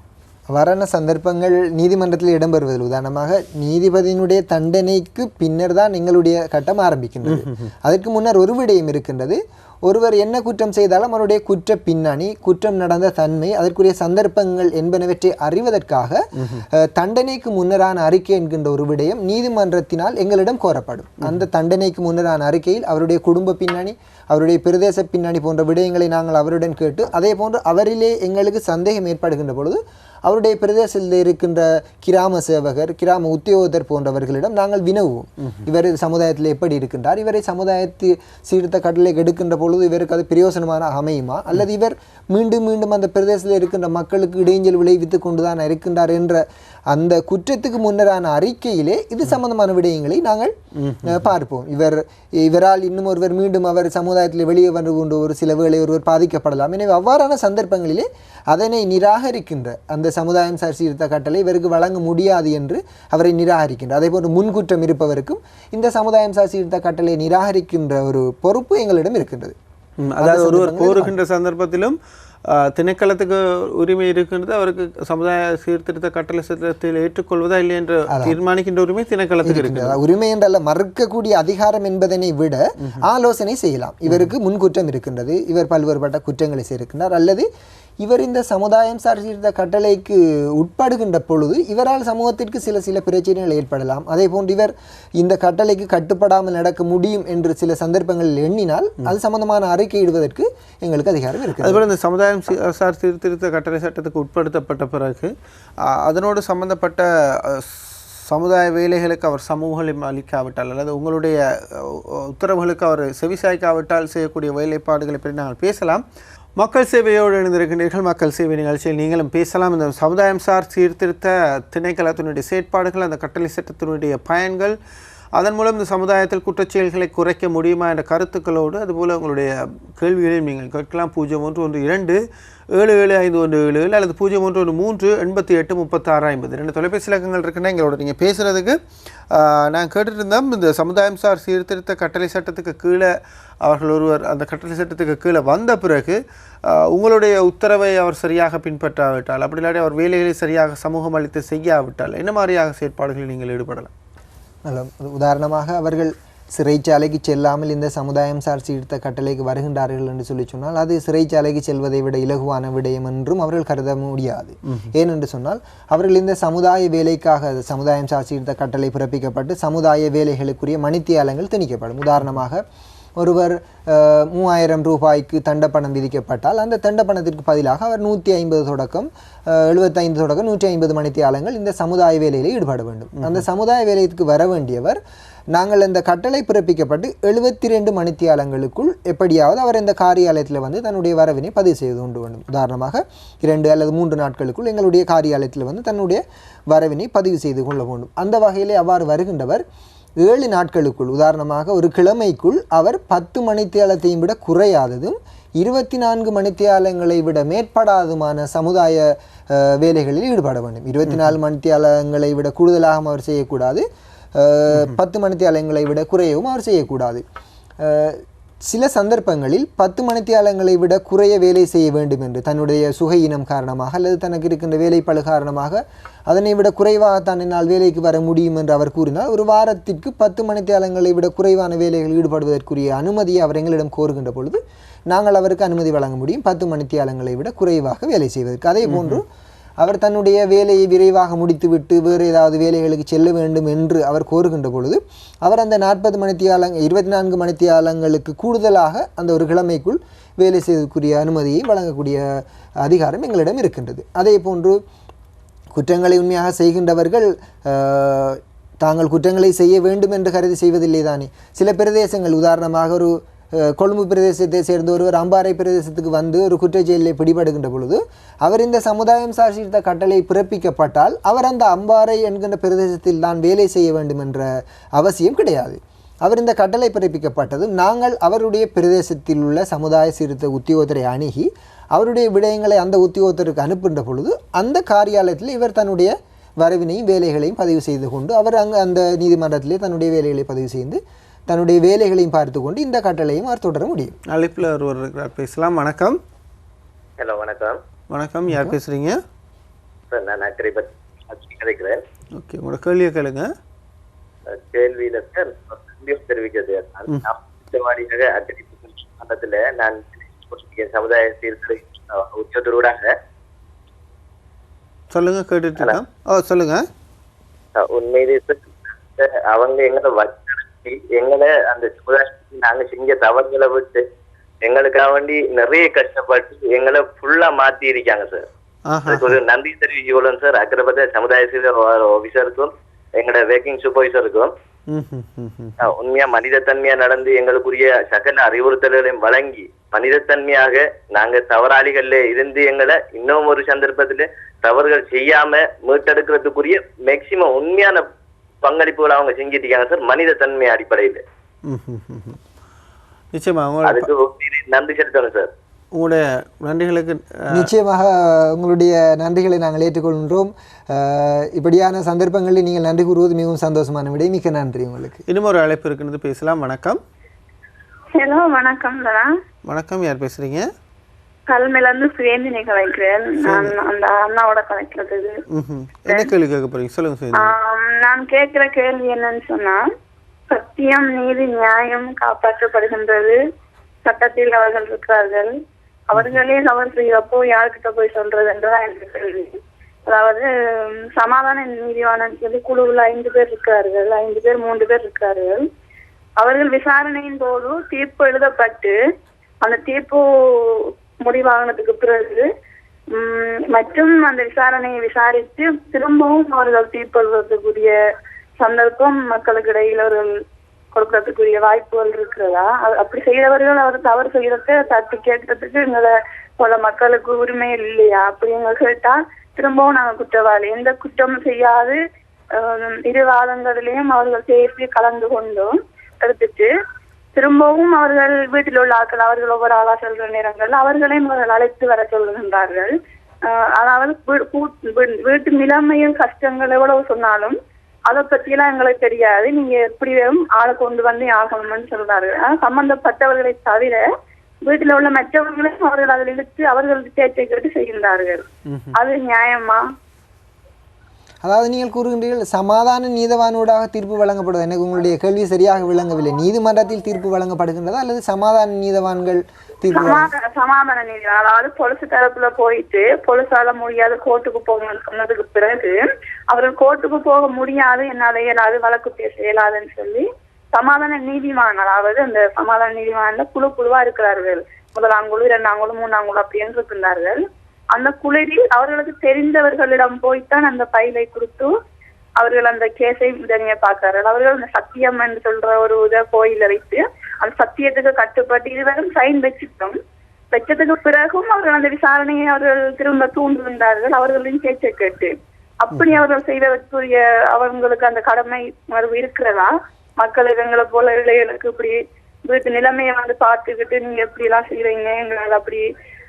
அவ்வாறான சந்தர்ப்பங்கள் நீதிமன்றத்தில் இடம்பெறுவதில் உதாரணமாக நீதிபதியினுடைய தண்டனைக்கு பின்னர் தான் எங்களுடைய கட்டம் ஆரம்பிக்கின்றது. அதற்கு முன்னர் ஒரு விடயம் இருக்கின்றது. ஒருவர் என்ன குற்றம் செய்தாலும் அவருடைய குற்ற பின்னணி, குற்றம் நடந்த தன்மை, அதற்குரிய சந்தர்ப்பங்கள் என்பனவற்றை அறிவதற்காக தண்டனைக்கு முன்னரான அறிக்கை என்கின்ற ஒரு விடயம் நீதிமன்றத்தினால் எங்களிடம் கோரப்படும். அந்த தண்டனைக்கு முன்னரான அறிக்கையில் அவருடைய குடும்ப பின்னணி, அவருடைய பிரதேச பின்னணி போன்ற விடயங்களை நாங்கள் அவருடன் கேட்டு அதே போன்று அவரிலே எங்களுக்கு சந்தேகம் ஏற்படுகின்ற பொழுது அவருடைய பிரதேசத்தில் இருக்கின்ற கிராம சேவகர், கிராம உத்தியோகத்தர் போன்றவர்களிடம் நாங்கள் வினவுவோம். இவர் சமுதாயத்தில் எப்படி இருக்கின்றார், இவரை சமுதாயத்து சீர்திருத்த கட்டளை எடுக்கின்ற பொழுது பொழுது இவருக்கு அது பிரயோசனமான அமையுமா, அல்லது இவர் மீண்டும் மீண்டும் அந்த பிரதேசத்தில் இருக்கின்ற மக்களுக்கு இடைஞ்சல் விளைவித்து கொண்டுதான் இருக்கின்றார் என்ற அந்த குற்றத்துக்கு முன்னரான அறிக்கையிலே இது சம்பந்தமான விடயங்களை நாங்கள் பார்ப்போம். இவரால் இன்னும் ஒருவர் மீண்டும் அவர் சமுதாயத்தில் வெளியே வந்து கொண்டு ஒரு சில வேளை ஒருவர் பாதிக்கப்படலாம். எனவே அவ்வாறான சந்தர்ப்பங்களிலே அதனை நிராகரிக்கின்ற அந்த சமுதாயம் சார் சீர்திருத்த கட்டளை இவருக்கு வழங்க முடியாது என்று அவரை நிராகரிக்கின்றார். அதே போன்று முன்குற்றம் இருப்பவருக்கும் இந்த சமுதாயம் சார் சீர்திருத்த கட்டளை நிராகரிக்கின்ற ஒரு பொறுப்பு எங்களிடம் இருக்கின்றது. அதாவது ஒருவர் கோருகின்ற சந்தர்ப்பத்திலும் திணைக்களத்துக்கு உரிமை இருக்கின்றது, அவருக்கு சமுதாய சீர்திருத்த கட்டளை சட்டத்தில் ஏற்றுக்கொள்வதா இல்லை என்று தீர்மானிக்கின்ற உரிமை திணைக்களத்துக்கு இருக்கிறது. உரிமை என்றல்ல, மறுக்கக்கூடிய அதிகாரம் என்பதனை விட ஆலோசனை செய்யலாம். இவருக்கு முன்குற்றம் இருக்கின்றது, இவர் பல்வேறுபட்ட குற்றங்களை செய்திருக்கின்றார், அல்லது இவர் இந்த சமுதாயம் சார் சீர்திருத்த கட்டளைக்கு உட்படுகின்ற பொழுது இவரால் சமூகத்திற்கு சில பிரச்சனைகள் ஏற்படலாம். அதே போன்று இவர் இந்த கட்டளைக்கு கட்டுப்படாமல் நடக்க முடியும் என்று சில சந்தர்ப்பங்களில் எண்ணினால் அது சம்பந்தமான அறிக்கையிடுவதற்கு எங்களுக்கு அதிகாரம் இருக்கு. அதுபோல் இந்த சமுதாயம் சார் சீர்திருத்த கட்டளை சட்டத்துக்கு உட்படுத்தப்பட்ட பிறகு அதனோடு சம்பந்தப்பட்ட சமுதாய வேலைகளுக்கு அவர் சமூகம் அளிக்காவிட்டால் அல்லது உங்களுடைய உத்தரவுகளுக்கு அவர் செவிசாய்க்காவிட்டால் செய்யக்கூடிய வேலைப்பாடுகளை பற்றி நாங்கள் பேசலாம். மக்கள் சேவையோடு இணைந்திருக்கின்றீர்கள். மக்கள் சேவை நிகழ்ச்சியில் நீங்களும் பேசலாம். இந்த சமுதாயம் சார் சீர்திருத்த திணைக்களத்தினுடைய செயற்பாடுகள், அந்த கட்டளை சட்டத்தினுடைய பயன்கள், அதன் மூலம் இந்த சமுதாயத்தில் குற்றச்செயல்களை குறைக்க முடியுமா என்ற கருத்துக்களோடு அதுபோல் உங்களுடைய கேள்விகளையும் நீங்கள் கேட்கலாம். 0112777517 அல்லது 0113883650 2 தொலைபேசி இலக்கங்கள் இருக்குன்னா எங்களோட நீங்கள் பேசுகிறதுக்கு. நான் கேட்டுட்டு இருந்தோம், இந்த சமுதாயம் சார் சீர்திருத்த கட்டளை சட்டத்துக்கு கீழே அவர்கள் ஒருவர் அந்த கட்டளை சட்டத்துக்கு கீழே வந்த பிறகு உங்களுடைய உத்தரவை அவர் சரியாக பின்பற்றாவிட்டால், அப்படி இல்லாட்டி அவர் வேலைகளை சரியாக சமூகம் அளித்து செய்யாவிட்டால் என்ன மாதிரியாக செயற்பாடுகளில் நீங்கள் ஈடுபடலாம்? உதாரணமாக அவர்கள் சிறைச்சாலைக்கு செல்லாமல் இந்த சமுதாயம் சார் சீர்திருத்த கட்டளைக்கு வருகின்றார்கள் என்று சொல்லி சொன்னால் அது சிறைச்சாலைக்கு செல்வதை விட இலகுவான விடயம் என்றும் அவர்கள் கருத முடியாது. ஏனென்று சொன்னால் அவர்கள் இந்த சமுதாய வேலைக்காக சமுதாயம் சார் சீர்திருத்த கட்டளை பிறப்பிக்கப்பட்டு சமுதாய வேலைகளுக்குரிய மணித்தியாலங்கள் திணிக்கப்படும். உதாரணமாக ஒருவர் 3000 ரூபாய்க்கு தண்டப்பணம் விதிக்கப்பட்டால் அந்த தண்டப்பணத்திற்கு பதிலாக அவர் 150 தொடக்கம் 75 தொடக்கம் 150 மணித்தியாலங்கள் இந்த சமுதாய வேலையில் ஈடுபட வேண்டும். அந்த சமுதாய வேலைக்கு வர வேண்டியவர் நாங்கள் இந்த கட்டளை பிறப்பிக்கப்பட்டு 72 மணித்தியாலங்களுக்குள் எப்படியாவது அவர் இந்த காரியாலயத்தில் வந்து தன்னுடைய வரவினை பதிவு செய்து கொண்டு வேண்டும். உதாரணமாக 2 அல்லது 3 நாட்களுக்குள் எங்களுடைய காரியாலயத்தில் வந்து தன்னுடைய வரவினை பதிவு செய்து கொள்ள வேண்டும். அந்த வகையிலே அவ்வாறு வருகின்றவர் 7 நாட்களுக்குள், உதாரணமாக ஒரு கிழமைக்குள் அவர் 10 மணித்தியாலத்தையும் விட குறையாததும் 24 மணித்தியாலங்களை விட மேற்படாதுமான சமுதாய வேலைகளில் ஈடுபட வேண்டும். 24 மணித்தியாலங்களை விட கூடுதலாக அவர் செய்யக்கூடாது, 10 மணித்தியாலங்களை விட குறையவும் அவர் செய்யக்கூடாது. சில சந்தர்ப்பங்களில் 10 மணித்தியாலங்களை விட குறைய வேலை செய்ய வேண்டும் என்று தன்னுடைய சுகையினம் காரணமாக அல்லது தனக்கு இருக்கின்ற வேலைப்பளு காரணமாக அதனை விட குறைவாக தான் என்னால் வேலைக்கு வர முடியும் என்று அவர் கூறினார். ஒரு வாரத்திற்கு 10 மணித்தியாலங்களை விட குறைவான வேலைகளில் ஈடுபடுவதற்குரிய அனுமதியை அவர் எங்களிடம் கோருகின்ற பொழுது நாங்கள் அவருக்கு அனுமதி வழங்க முடியும் 10 மணித்தியாலங்களை விட குறைவாக வேலை செய்வதற்கு. அதே போன்று அவர் தன்னுடைய வேலையை விரைவாக முடித்துவிட்டு வேறு ஏதாவது வேலைகளுக்கு செல்ல வேண்டும் என்று அவர் கோருகின்ற பொழுது அவர் அந்த 40 மணித்தியாலங்கள் 24 மணித்தியாலங்களுக்கு கூடுதலாக அந்த ஒரு கிழமைக்குள் வேலை செய்வதற்குரிய அனுமதியை வழங்கக்கூடிய அதிகாரம் எங்களிடம் இருக்கின்றது. அதே போன்று குற்றங்களை உண்மையாக செய்கின்றவர்கள் தாங்கள் குற்றங்களை செய்ய வேண்டும் என்று கருதி செய்வதில்லை தானே. சில பிரதேசங்கள், உதாரணமாக ஒரு கொழும்பு பிரதேசத்தை சேர்ந்த ஒருவர் அம்பாறை பிரதேசத்துக்கு வந்து ஒரு குற்றச்செயலில் பிடிபடுகின்ற பொழுது அவர் இந்த சமுதாயம் சார் சீர்திருத்த கட்டளை பிறப்பிக்கப்பட்டால் அவர் அந்த அம்பாறை என்கின்ற பிரதேசத்தில் தான் வேலை செய்ய வேண்டும் என்ற அவசியம் கிடையாது. அவர் இந்த கட்டளை பிறப்பிக்கப்பட்டதும் நாங்கள் அவருடைய பிரதேசத்தில் உள்ள சமுதாய சீர்திருத்த உத்தியோகத்தரை அணுகி அவருடைய விடயங்களை அந்த உத்தியோகத்தருக்கு அனுப்புகின்ற பொழுது அந்த காரியாலயத்தில் இவர் தன்னுடைய வரவினையும் வேலைகளையும் பதிவு செய்து கொண்டு அவர் அங்கே அந்த நீதிமன்றத்திலே தன்னுடைய வேலைகளை பதிவு செய்து தன்னுடைய வேலைகளையும் பார்த்து கொண்டு இந்த கட்டளையும் அவர் தொடர முடியும். அழைப்பில் ஒருவர் பேசலாம். வணக்கம். ஹலோ, வணக்கம். வணக்கம், யார் பேசுறீங்க? சார், நான் அக்கரைப்பட் கிடைக்கிறேன். ஓகே, உங்களோட கேள்வியை கேளுங்க. கேள்வியில் சார் தெரிவிக்கிறது, வாடியாக அக்கரைப்பட்டத்தில் நான் சமுதாய சீர்திருத்த உச்சத்தோடாக சொல்லுங்க, கேட்டுட்டு சொல்லுங்க. உண்மையிலே அவங்க எங்களை அந்த சமுதாயத்துக்கு நாங்க செஞ்ச தவறுகளை விட்டு எங்களுக்காக வேண்டி நிறைய கஷ்டப்பட்டு எங்களை ஃபுல்லா மாத்தி இருக்காங்க சார். அதுக்கு ஒரு நன்றி தெரிவிச்சுக்கொள்ளும் சார். அக்கரைப்பட்ட சமுதாய சீர்திருத்த ஆபீசருக்கும் எங்களோட வேக்கிங் சூப்பர்வைசருக்கும் உண்மையா மனிதத்தன்மையா நடந்து எங்களுக்குரிய சகல அறிவுறுத்தல்களையும் வழங்கி மனிதத்தன்மையாக நாங்க தவறாளிகள்ல இருந்து எங்களை இன்னும் ஒரு சந்தர்ப்பத்துல தவறுகள் செய்யாம மீட்டெடுக்கிறதுக்குரிய மேக்சிமம் உண்மையான பங்களிப்புகளை அவங்க செஞ்சிருக்காங்க சார், மனிதத்தன்மை அடிப்படையில. நிச்சயமா அதுக்கு நன்றி செலுத்தணும் சார். உங்களுடைய நன்றிகளுக்கு நிச்சயமாக உங்களுடைய நன்றிகளை நாங்கள் ஏற்றுக்கொள்கின்றோம். இப்படியான சந்தர்ப்பங்களில் நீங்கள் நன்றி கூறுவது மிகவும் சந்தோஷமான விட. மிக்க நன்றி உங்களுக்கு. இன்னும் ஒரு அழைப்பு இருக்கிறது, பேசலாம். வணக்கம். ஹலோ, வணக்கம். வணக்கம், யார் பேசுறீங்க? கல்மையில இருந்து சுயந்தினி கலைக்கிறேன். நான் அந்த அண்ணாவோட கலைக்கிறது. என்ன கேள்வி கேட்க போறீங்க, சொல்லுங்க. நான் கேட்கிற கேள்வி என்னன்னு சொன்னா, சத்தியம், நீதி, நியாயம் காப்பாற்றப்படுகின்றது, சட்டத்தில் அவர்கள் இருக்கிறார்கள், அவர்களே தவறு செய்யறப்போ யாருக்கிட்ட போய் சொல்றது என்றுதான் எனக்கு கேள்வி. அதாவது சமாதான நீதிவான சொல்லி குழுவில் 5 பேர் இருக்கிறார்கள், 5 பேர் 3 பேர் இருக்கிறார்கள். அவர்கள் விசாரணையின் போது தீர்ப்பு எழுதப்பட்டு அந்த தீர்ப்பு முடிவாகினதுக்கு பிறகு மற்றும் அந்த விசாரணையை விசாரித்து திரும்பவும் அவர்கள் தீர்ப்பு எழுதுறதுக்குரிய சந்தர்ப்பம் மக்களுக்கு இடையில் அவர்கள் கொடுக்கறதுக்குரிய வாய்ப்புகள் இருக்கிறதா? அப்படி செய்தவர்கள் அவர் தவறு செய்யறத தட்டி கேட்கறதுக்கு எங்களை போல மக்களுக்கு உரிமை இல்லையா? அப்படி எங்க கேட்டா திரும்பவும் நாங்கள் குற்றவாளி, எந்த குற்றமும் செய்யாது 2 வாதங்களிலையும் அவர்கள் சேர்த்து கலந்து கொண்டோம் எடுத்துட்டு திரும்பவும் அவர்கள் வீட்டில் உள்ள ஆட்கள் அவர்கள் ஒவ்வொரு ஆளா சொல்ற நேரங்கள் அவர்களையும் அவர்கள் அழைத்து வர சொல்கின்றார்கள். அதாவது வீட்டு நிலைமையும் கஷ்டங்கள் எவ்வளவு சொன்னாலும் அதை பற்றியெல்லாம் எங்களுக்கு தெரியாது, நீங்க எப்படி வேணும் ஆளை கொண்டு வந்து ஆகணும்னு சொல்றார்கள். ஆனால் சம்பந்தப்பட்டவர்களை தவிர வீட்டில் உள்ள மற்றவர்களையும் அவர்கள் அதில் இழுத்து அவர்கள் பேச்சை கேட்டு செய்கின்றார்கள். அது நியாயமா? அதாவது நீங்கள் கூறுகின்றீர்கள் சமாதான நீதவானூடாக தீர்ப்பு வழங்கப்படுவது. எனக்கு உங்களுடைய கேள்வி சரியாக விளங்கவில்லை. நீதிமன்றத்தில் தீர்ப்பு வழங்கப்படுகின்றதா அல்லது சமாதான நீதவான்கள் தீர்ப்பு? சமாதான நீதிவான், அதாவது பொலிசு தரப்புல போயிட்டு பொலிசால முடியாது கோர்ட்டுக்கு போகணும்னு சொன்னதுக்கு பிறகு அவர்கள் கோர்ட்டுக்கு போக முடியாது, என்னால் இயலாது, வழக்கு பேச இயலாதுன்னு சொல்லி சமாதான நீதிவான், அதாவது அந்த சமாதான நீதிவான்ல குழுவா இருக்கிறார்கள். 1ஆம் குழு, 2ஆம் குழு, 3ஆம் குழு அப்படின்னு இருக்கின்றார்கள். அந்த குழுவில் அவர்களுக்கு தெரிந்தவர்களிடம் போய்த்தான் அந்த பைலை கொடுத்து அவர்கள் அந்த கேஸை தனியா பார்க்கிறார்கள். அவர்கள் அந்த சத்தியம் என்று சொல்ற ஒரு கோயில வைத்து அந்த சத்தியத்துக்கு கட்டுப்பட்டு இதுவரும் சைன் வச்சதுக்கு பிறகும் அவர்கள் அந்த விசாரணையை அவர்கள் திரும்ப தூண்டுகின்றார்கள் அவர்களின் பேச்சை கேட்டு. அப்படி அவர்கள் செய்வதற்குரிய அவங்களுக்கு அந்த கடமை இருக்கிறதா? மக்களுக்கு எங்களை போல இளைஞர்களுக்கு இப்படி வீட்டு நிலைமையை பார்த்துக்கிட்டு நீங்க எப்படி எல்லாம் செய்யறீங்க, எங்களால் அப்படி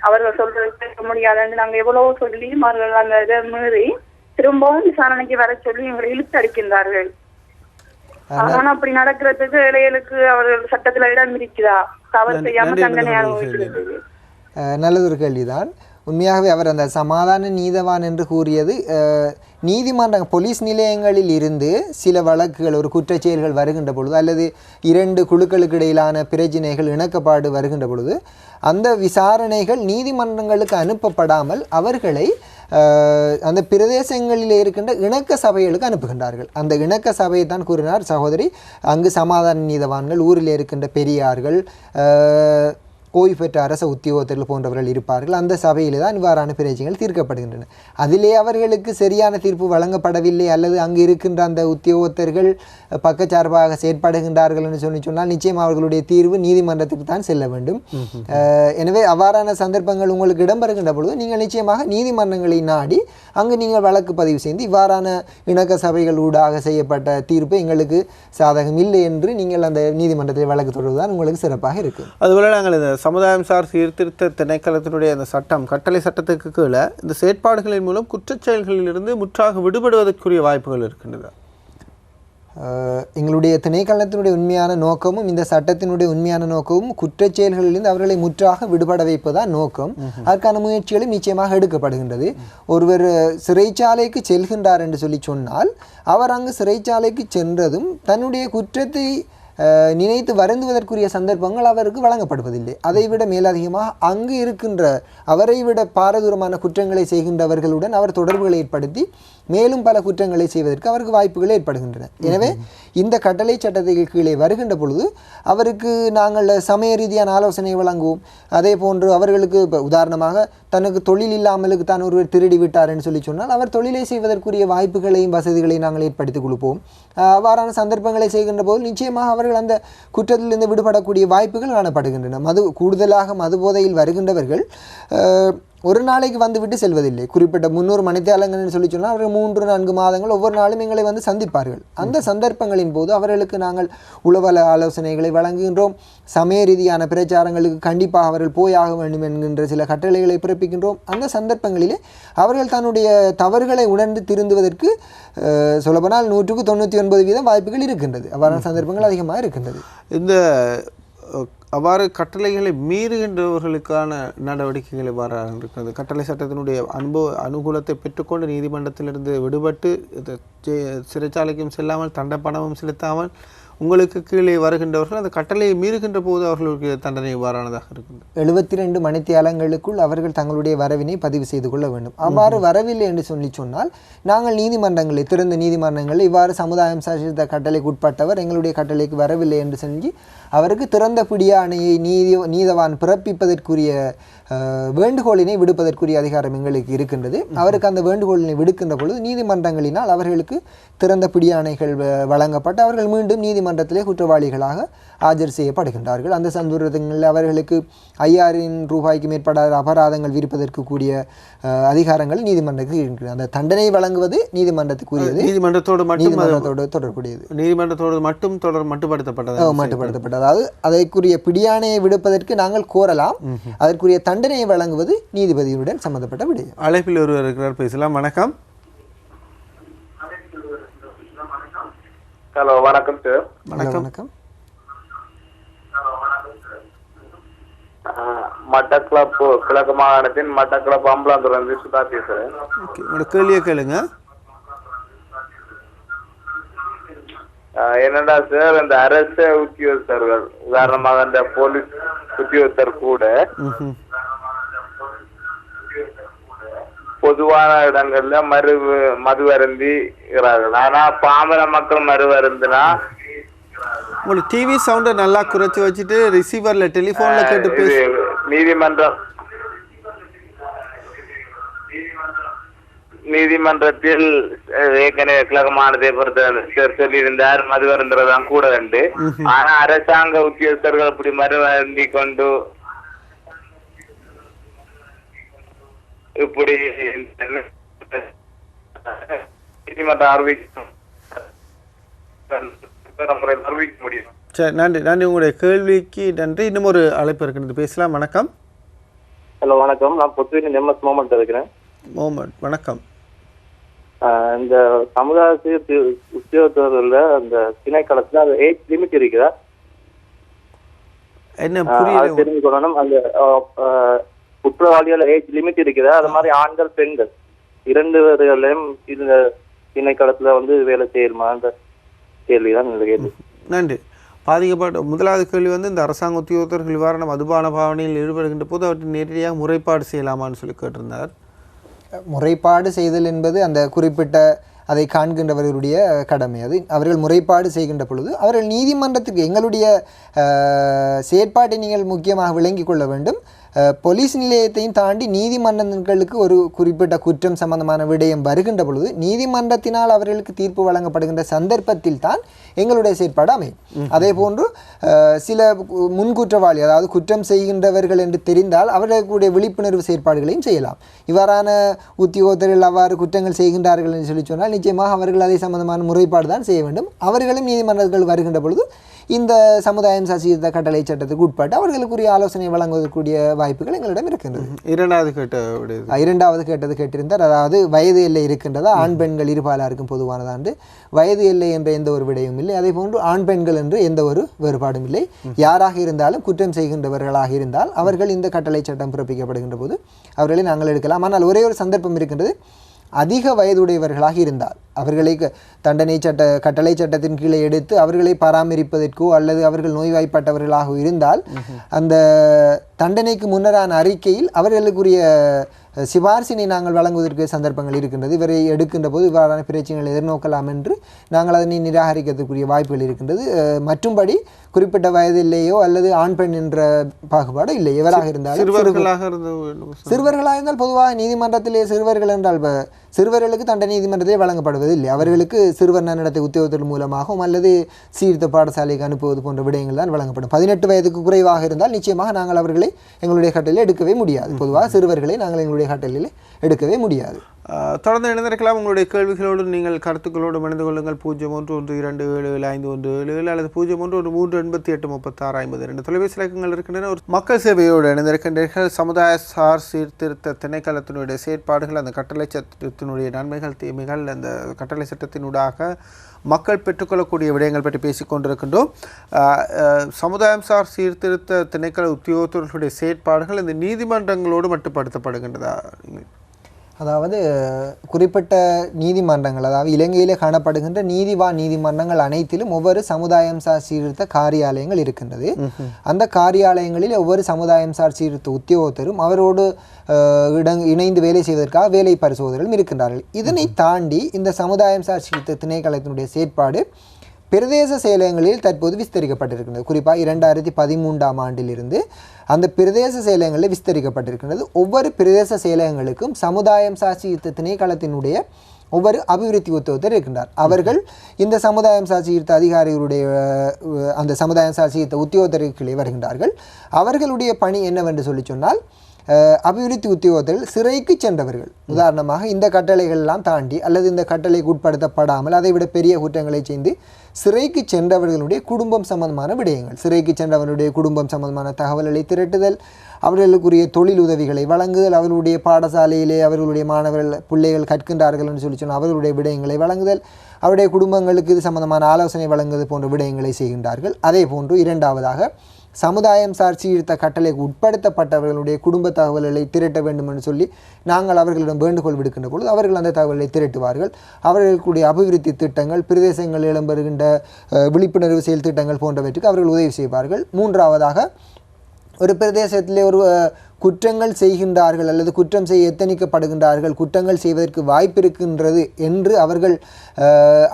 அவர்கள் சொல்றது கேட்க முடியாதுன்னு நாங்க எவ்வளவோ சொல்லி அவர்கள் அந்த இதை மீறி திரும்பவும் விசாரணைக்கு வர சொல்லி எங்களை இழுத்து அடிக்கின்றார்கள். ஆனா அப்படி நடக்கிறதுக்கு இளைஞர்களுக்கு அவர்கள் சட்டத்துல இடம் இருக்குதா? தவறு செய்யாம தண்டனை அனுபவிக்கிறது. நல்லதொரு கேள்விதான். உண்மையாகவே அவர் அந்த சமாதான நீதவான் என்று கூறியது நீதிமன்ற போலீஸ் நிலையங்களில் இருந்து சில வழக்குகள் ஒரு குற்றச்செயல்கள் வருகின்ற பொழுது அல்லது 2 குழுக்களுக்கு இடையிலான பிரச்சினைகள் இணக்கப்பாடு வருகின்ற பொழுது அந்த விசாரணைகள் நீதிமன்றங்களுக்கு அனுப்பப்படாமல் அவர்களை அந்த பிரதேசங்களில் இருக்கின்ற இணக்க சபைகளுக்கு அனுப்புகின்றார்கள். அந்த இணக்க சபையை தான் கூறினார் சகோதரி. அங்கு சமாதான நீதவான்கள், ஊரில் இருக்கின்ற பெரியார்கள், ஓய்வு பெற்ற அரச உத்தியோகத்தர்கள் போன்றவர்கள் இருப்பார்கள். அந்த சபையிலே தான் இவ்வாறான பிரச்சனைகள் தீர்க்கப்படுகின்றன. அதிலே அவர்களுக்கு சரியான தீர்ப்பு வழங்கப்படவில்லை அல்லது அங்கு இருக்கின்ற அந்த உத்தியோகத்தர்கள் பக்கச்சார்பாக செயற்படுகின்றார்கள் என்று சொன்னால் நிச்சயம் அவர்களுடைய தீர்வு நீதிமன்றத்துக்கு தான் செல்ல வேண்டும். எனவே அவ்வாறான சந்தர்ப்பங்கள் உங்களுக்கு இடம்பெறுகின்ற பொழுது நீங்கள் நிச்சயமாக நீதிமன்றங்களை நாடி அங்கு நீங்கள் வழக்கு பதிவு செய்து இவ்வாறான இணக்க சபைகள் ஊடாக செய்யப்பட்ட தீர்ப்பு எங்களுக்கு சாதகம் இல்லை என்று நீங்கள் அந்த நீதிமன்றத்தில் வழக்கு தொடர்வதுதான் உங்களுக்கு சிறப்பாக இருக்கும். அதுபோல நாங்கள் இந்த சமுதாயம் சார் சீர்திருத்த திணைக்களத்தினுடைய அந்த சட்டம், கட்டளை சட்டத்துக்கு கீழே இந்த செயற்பாடுகளின் மூலம் குற்றச்செயல்களிலிருந்து முற்றாக விடுபடுவதற்குரிய வாய்ப்புகள் இருக்கின்றன. எங்களுடைய திணைக்களத்தினுடைய உண்மையான நோக்கமும் இந்த சட்டத்தினுடைய உண்மையான நோக்கமும் குற்றச்செயல்களிலிருந்து அவர்களை முற்றாக விடுபட வைப்பதான் நோக்கம். அதற்கான முயற்சிகளும் நிச்சயமாக எடுக்கப்படுகின்றது. ஒருவர் சிறைச்சாலைக்கு செல்கின்றார் என்று சொல்லி சொன்னால் அவர் அங்கு சிறைச்சாலைக்கு சென்றதும் தன்னுடைய குற்றத்தை நினைத்து வருந்துவதற்குரிய சந்தர்ப்பங்கள் அவருக்கு வழங்கப்படுவதில்லை. அதைவிட மேலதிகமாக அங்கு இருக்கின்ற அவரை விட பாரதூரமான குற்றங்களை செய்கின்றவர்களுடன் அவர் தொடர்புகளை ஏற்படுத்தி மேலும் பல குற்றங்களை செய்வதற்கு அவருக்கு வாய்ப்புகள் ஏற்படுகின்றன. எனவே இந்த கட்டளை சட்டத்துக்கு கீழே வருகின்ற பொழுது அவருக்கு நாங்கள் சமய ரீதியான ஆலோசனை வழங்குவோம். அதே போன்று அவர்களுக்கு இப்போ உதாரணமாக தனக்கு தொழில் இல்லாமலுக்கு தான் ஒருவர் திருடி விட்டார் என்று சொல்லி சொன்னால் அவர் தொழிலை செய்வதற்குரிய வாய்ப்புகளையும் வசதிகளையும் நாங்கள் ஏற்படுத்தி கொடுப்போம். அவ்வாறான சந்தர்ப்பங்களை செய்கின்ற போது நிச்சயமாக அவர்கள் அந்த குற்றத்திலிருந்து விடுபடக்கூடிய வாய்ப்புகள் காணப்படுகின்றன. கூடுதலாக மது போதையில் வருகின்றவர்கள் ஒரு நாளைக்கு வந்துவிட்டு செல்வதில்லை. குறிப்பிட்ட 300 மணித்தியாலங்கள்னு சொல்லி சொன்னால் அவர்கள் 3-4 மாதங்கள் ஒவ்வொரு நாளும் எங்களை வந்து சந்திப்பார்கள். அந்த சந்தர்ப்பங்களின் போது அவர்களுக்கு நாங்கள் உளவல ஆலோசனைகளை வழங்குகின்றோம். சமய ரீதியான பிரச்சாரங்களுக்கு கண்டிப்பாக அவர்கள் போயாக வேண்டும் என்கின்ற சில கட்டளைகளை பிறப்பிக்கின்றோம். அந்த சந்தர்ப்பங்களிலே அவர்கள் தன்னுடைய தவறுகளை உணர்ந்து திருந்துவதற்கு சொல்லப்போனால் 199% வாய்ப்புகள் இருக்கின்றது. அவ்வாறான சந்தர்ப்பங்கள் அதிகமாக இருக்கின்றது. இந்த அவ்வாறு கட்டளைகளை மீறுகின்றவர்களுக்கான நடவடிக்கைகள் எவ்வாறாக இருக்கிறது? கட்டளை சட்டத்தினுடைய அனுகூலத்தை பெற்றுக்கொண்டு நீதிமன்றத்திலிருந்து விடுபட்டு சிறைச்சாலைக்கும் செல்லாமல் தண்டப்பணமும் செலுத்தாமல் உங்களுக்கு கீழே வருகின்றவர்கள் அந்த கட்டளையை மீறுகின்ற போது அவர்களுக்கு தண்டனை எவ்வாறானதாக இருக்குது? 72 மணித்தியாலங்களுக்குள் அவர்கள் தங்களுடைய வரவினை பதிவு செய்து கொள்ள வேண்டும். அவ்வாறு வரவில்லை என்று சொன்னால் நாங்கள் நீதிமன்றங்களை திறந்த நீதிமன்றங்கள் இவ்வாறு சமுதாயம் சாசித்த கட்டளைக்கு உட்பட்டவர் எங்களுடைய கட்டளைக்கு வரவில்லை என்று செஞ்சு அவருக்கு திறந்த பிடியாணையை நீதவான் பிறப்பிப்பதற்குரிய வேண்டுகோளினை விடுப்பதற்குரிய அதிகாரம் எங்களுக்கு இருக்கின்றது. அவருக்கு அந்த வேண்டுகோளினை விடுக்கின்ற பொழுது நீதிமன்றங்களினால் அவர்களுக்கு திறந்த பிடியாணைகள் வழங்கப்பட்டு அவர்கள் மீண்டும் நீதிமன்றத்திலே குற்றவாளிகளாக ஆஜர் செய்யப்படுகின்றார்கள். அந்த சந்தர்ப்பங்களில் அவர்களுக்கு 5000 ரூபாய்க்கு மேற்படாத அபராதங்கள் விதிப்பதற்கு கூடிய அதிகாரங்கள் நீதிமன்றத்துக்கு இருக்கிறது. அந்த தண்டனை வழங்குவது நீதிமன்றத்துக்குரியது, நீதிமன்றத்தோடு தொடர்புடையது. நீதிமன்றத்தோடு மட்டும் மட்டுப்படுத்தப்பட்டது. அதாவது அதற்குரிய பிடியாணையை விடுப்பதற்கு நாங்கள் கோரலாம், அதற்குரிய தண்டனையை வழங்குவது நீதிபதியுடன் சம்பந்தப்பட்ட விடயம். அழைப்பில் ஒருவர் இருக்கிறார், பேசலாம். வணக்கம். ஹலோ, வணக்கம் சார். வணக்கம். மட்டக்களப்பு கிழக்கு மாகாணத்தின் மட்டக்களப்பு அம்பலாந்துறை சுதா பேசுறேன். கேள்வியை கேளுங்க. என்னடா சார், இந்த அரசு உத்தியோகஸ்தர்கள் உதாரணமாக இந்த போலீஸ் உத்தியோகஸ்தர் கூட பொதுவான இடங்கள்ல மது அருந்திகிறார்கள். ஆனா பாமர மக்கள் மது அருந்தினா உங்களுக்கு டிவி சவுண்டை நல்லா குறைச்சி வச்சுட்டு ரிசீவர்ல டெலிஃபோன்ல கேட்டு பேசு. நீதிமன்றத்தில் ஏற்கனவே கிழக்கு மாநிலத்தை பொறுத்த சொல்லியிருந்தார் மது அருந்துறதான் கூட உண்டு. ஆனா அரசாங்க உத்தியோகஸ்தர்கள் இப்படி மது அருந்தி கொண்டு இப்படி நீதிமன்றம் அறிவிக்க முடியும். சரி, நன்றி. உங்களுடைய கேள்விக்கு நன்றி. இன்னும் ஒரு அழைப்பு இருக்கிறது, பேசலாம். வணக்கம். ஹலோ, வணக்கம். நான் பொத்துவின் எம்எஸ் மோமன் இருக்கிறேன். மோமன், வணக்கம். இந்த சமுதாய உத்தியோகத்தோர்ல அந்த திணைக்களத்துல அந்த ஏஜ் லிமிட் இருக்குதா? என்ன புரியல? தெரிஞ்சு கொள்ளணும். அந்த குற்றவாளிகள் ஏஜ் லிமிட் இருக்குதா? அது மாதிரி ஆண்கள் பெண்கள் 2 பேர்களையும் இந்த திணைக்களத்துல வந்து வேலை செய்யணுமா? அந்த கேள்விதான் இந்த கேள்வி. நன்றி. பாதிக்கப்பட்ட முதலாவது கேள்வி வந்து இந்த அரசாங்க உத்தியோகத்தர்கள் நிவாரண மதுபான பாவனையில் ஈடுபடுகின்ற போது அவற்றை நேரடியாக முறைப்பாடு செய்யலாமான்னு சொல்லி கேட்டிருந்தார். முறைப்பாடு செய்தல் என்பது அந்த குறிப்பிட்ட அதை காண்கின்றவர்களுடைய கடமை. அது அவர்கள் முறைப்பாடு செய்கின்ற பொழுது அவர்கள் நீதிமன்றத்துக்கு எங்களுடைய செயற்பாட்டை நீங்கள் முக்கியமாக விளங்கிக் கொள்ள வேண்டும். போலீஸ் நிலையத்தையும் தாண்டி நீதிமன்றங்களுக்கு ஒரு குறிப்பிட்ட குற்றம் சம்பந்தமான விடயம் வருகின்ற பொழுது நீதிமன்றத்தினால் அவர்களுக்கு தீர்ப்பு வழங்கப்படுகின்ற சந்தர்ப்பத்தில் தான் எங்களுடைய செயற்பாடு அமையும். அதே போன்று சில முன்குற்றவாளி, அதாவது குற்றம் செய்கின்றவர்கள் என்று தெரிந்தால் அவர்களுடைய விழிப்புணர்வு செயற்பாடுகளையும் செய்யலாம். இவ்வாறான உத்தியோகத்தர்கள் அவ்வாறு குற்றங்கள் செய்கின்றார்கள் என்று சொல்லி சொன்னால் நிச்சயமாக அவர்கள் அதை சம்பந்தமான முறைப்பாடு தான் செய்ய வேண்டும். அவர்களும் நீதிமன்றங்கள் வருகின்ற பொழுது இந்த சமுதாயம் சாசித்த கட்டளை சட்டத்துக்கு உட்பட்டு அவர்களுக்குரிய ஆலோசனை வழங்குவதற்குரிய வாய்ப்புகள் எங்களிடம் இருக்கின்றது. இரண்டாவது கேட்டது கேட்டிருந்தார். அதாவது வயது எல்லை இருக்கின்றதா? ஆண் பெண்கள் இருபாலாருக்கும் பொதுவானதாண்டு வயது எல்லை என்ற எந்த ஒரு விடயமும் இல்லை. அதே போன்று ஆண் பெண்கள் என்று எந்த ஒரு வேறுபாடும் இல்லை. யாராக இருந்தாலும் குற்றம் செய்கின்றவர்களாக இருந்தால் அவர்கள் இந்த கட்டளை சட்டம் பிறப்பிக்கப்படுகின்ற போது அவர்களை நாங்கள் எடுக்கலாம். ஆனால் ஒரே ஒரு சந்தர்ப்பம் இருக்கின்றது. அதிக வயதுடையவர்களாக இருந்தால், அவர்களை தண்டனை கட்டளை சட்டத்தின் கீழே எடுத்து அவர்களை பராமரிப்பதற்கோ அல்லது அவர்கள் நோய்வாய்ப்பட்டவர்களாக இருந்தால் அந்த தண்டனைக்கு முன்னரான அறிக்கையில் அவர்களுக்குரிய சிபார்சினை நாங்கள் வழங்குவதற்கு சந்தர்ப்பங்கள் இருக்கின்றது. இவரை எடுக்கின்ற போது இவ்வாறான பிரச்சனைகளை எதிர்நோக்கலாம் என்று நாங்கள் அதனை நிராகரிக்கிறதுக்குரிய வாய்ப்புகள் இருக்கின்றது. மற்றும்படி குறிப்பிட்ட வயதிலேயோ அல்லது ஆண் பெண் என்ற பாகுபாடு இல்லை. எவராக இருந்தாலும் சிறுவர்களாக இருந்தால் பொதுவாக நீதிமன்றத்திலே சிறுவர்கள் என்றால் சிறுவர்களுக்கு தண்டனை நீதிமன்றத்திலே வழங்கப்படுவது இல்லை. அவர்களுக்கு சிறுவர் நன்னடத்தை உத்தியோகத்தின் மூலமாகவும் அல்லது சீர்திருத்த பாடசாலைக்கு அனுப்புவது போன்ற விடயங்கள் தான் வழங்கப்படும். 18 வயதுக்கு குறைவாக இருந்தால் நிச்சயமாக நாங்கள் அவர்களை எங்களுடைய கட்டளையில் எடுக்கவே முடியாது. பொதுவாக சிறுவர்களை நாங்கள் எங்களுடைய கட்டளையில் எடுக்கவே முடியாது. தொடர்ந்து இணைந்திருக்கலாம். உங்களுடைய கேள்விகளோடு நீங்கள் கருத்துக்களோடு இணைந்து கொள்ளுங்கள். 0112277517 அல்லது 0113883652 தொலைபேசி இலக்கங்கள் இருக்கின்றன. ஒரு மக்கள் சேவையோடு இணைந்திருக்கின்றீர்கள். சமுதாய சார் சீர்திருத்த திணைக்களத்தினுடைய செயற்பாடுகள், அந்த கட்டளை சட்டத்தினுடைய நன்மைகள் தீமைகள், அந்த கட்டளை சட்டத்தினூடாக மக்கள் பெற்றுக்கொள்ளக்கூடிய விடயங்கள் பற்றி பேசிக் கொண்டிருக்கின்றோம். சமுதாயம் சார் சீர்திருத்த திணைக்கள உத்தியோகத்தர்களுடைய செயற்பாடுகள் இந்த நீதிமன்றங்களோடு மட்டுப்படுத்தப்படுகின்றதா? அதாவது குறிப்பிட்ட நீதிமன்றங்கள், அதாவது இலங்கையிலே காணப்படுகின்ற நீதிமன்றங்கள் அனைத்திலும் ஒவ்வொரு சமுதாயம் சார் சீர்திருத்த காரியாலயங்கள் இருக்கின்றது. அந்த காரியாலயங்களில் ஒவ்வொரு சமுதாயம் சார் சீர்திருத்த உத்தியோகத்தரும் அவரோடு இணைந்து வேலை செய்வதற்காக வேலை பரிசோதகர்களும் இருக்கின்றார்கள். இதனை தாண்டி இந்த சமுதாயம் சார் சீர்திருத்த திணைக்களத்தினுடைய செயற்பாடு பிரதேச செயலகங்களில் தற்போது விஸ்தரிக்கப்பட்டிருக்கின்றது. குறிப்பாக 2013ஆம் ஆண்டிலிருந்து அந்த பிரதேச செயலகங்களில் விஸ்தரிக்கப்பட்டிருக்கின்றது. ஒவ்வொரு பிரதேச செயலகங்களுக்கும் சமுதாயம் சார் சீர்திருத்த திணைக்களத்தினுடைய ஒவ்வொரு அபிவிருத்தி உத்தியோகத்தர் இருக்கின்றார். அவர்கள் இந்த சமுதாயம் சார் சீர்திருத்த அதிகாரிகளுடைய அந்த சமுதாயம் சார் சீர்திருத்த உத்தியோகத்தர்களே வருகின்றார்கள். அவர்களுடைய பணி என்னவென்று சொன்னால் அபிவிருத்தி உத்தியோகத்தர்கள் சிறைக்கு சென்றவர்கள், உதாரணமாக இந்த கட்டளைகள் எல்லாம் தாண்டி அல்லது இந்த கட்டளைக்கு உட்படுத்தப்படாமல் அதைவிட பெரிய குற்றங்களை செய்து சிறைக்கு சென்றவர்களுடைய குடும்பம் சம்பந்தமான விடயங்கள், சிறைக்கு சென்றவர்களுடைய குடும்பம் சம்பந்தமான தகவல்களை திரட்டுதல், அவர்களுக்குரிய தொழில் உதவிகளை வழங்குதல், அவர்களுடைய பாடசாலையிலே அவர்களுடைய மாணவர்கள் பிள்ளைகள் கற்கின்றார்கள் என்று சொன்னால் அவர்களுடைய விடயங்களை வழங்குதல், அவருடைய குடும்பங்களுக்கு இது சம்பந்தமான ஆலோசனை வழங்குவது போன்ற விடயங்களை செய்கின்றார்கள். அதே போன்று இரண்டாவதாக சமுதாயம் சார் சீர்திருத்த கட்டளைக்கு உட்படுத்தப்பட்டவர்களுடைய குடும்ப தகவல்களை திரட்ட வேண்டும் என்று சொல்லி நாங்கள் அவர்களிடம் வேண்டுகோள் விடுக்கின்ற பொழுது அவர்கள் அந்த தகவல்களை திரட்டுவார்கள். அவர்களுடைய அபிவிருத்தி திட்டங்கள், பிரதேசங்களில் இடம்பெறுகின்ற விழிப்புணர்வு செயல் திட்டங்கள் போன்றவற்றுக்கு அவர்கள் உதவி செய்வார்கள். மூன்றாவதாக ஒரு பிரதேசத்திலே ஒரு குற்றங்கள் செய்கின்றார்கள் அல்லது குற்றம் செய்ய எத்தனிக்கப்படுகின்றார்கள், குற்றங்கள் செய்வதற்கு வாய்ப்பு இருக்கின்றது என்று அவர்கள்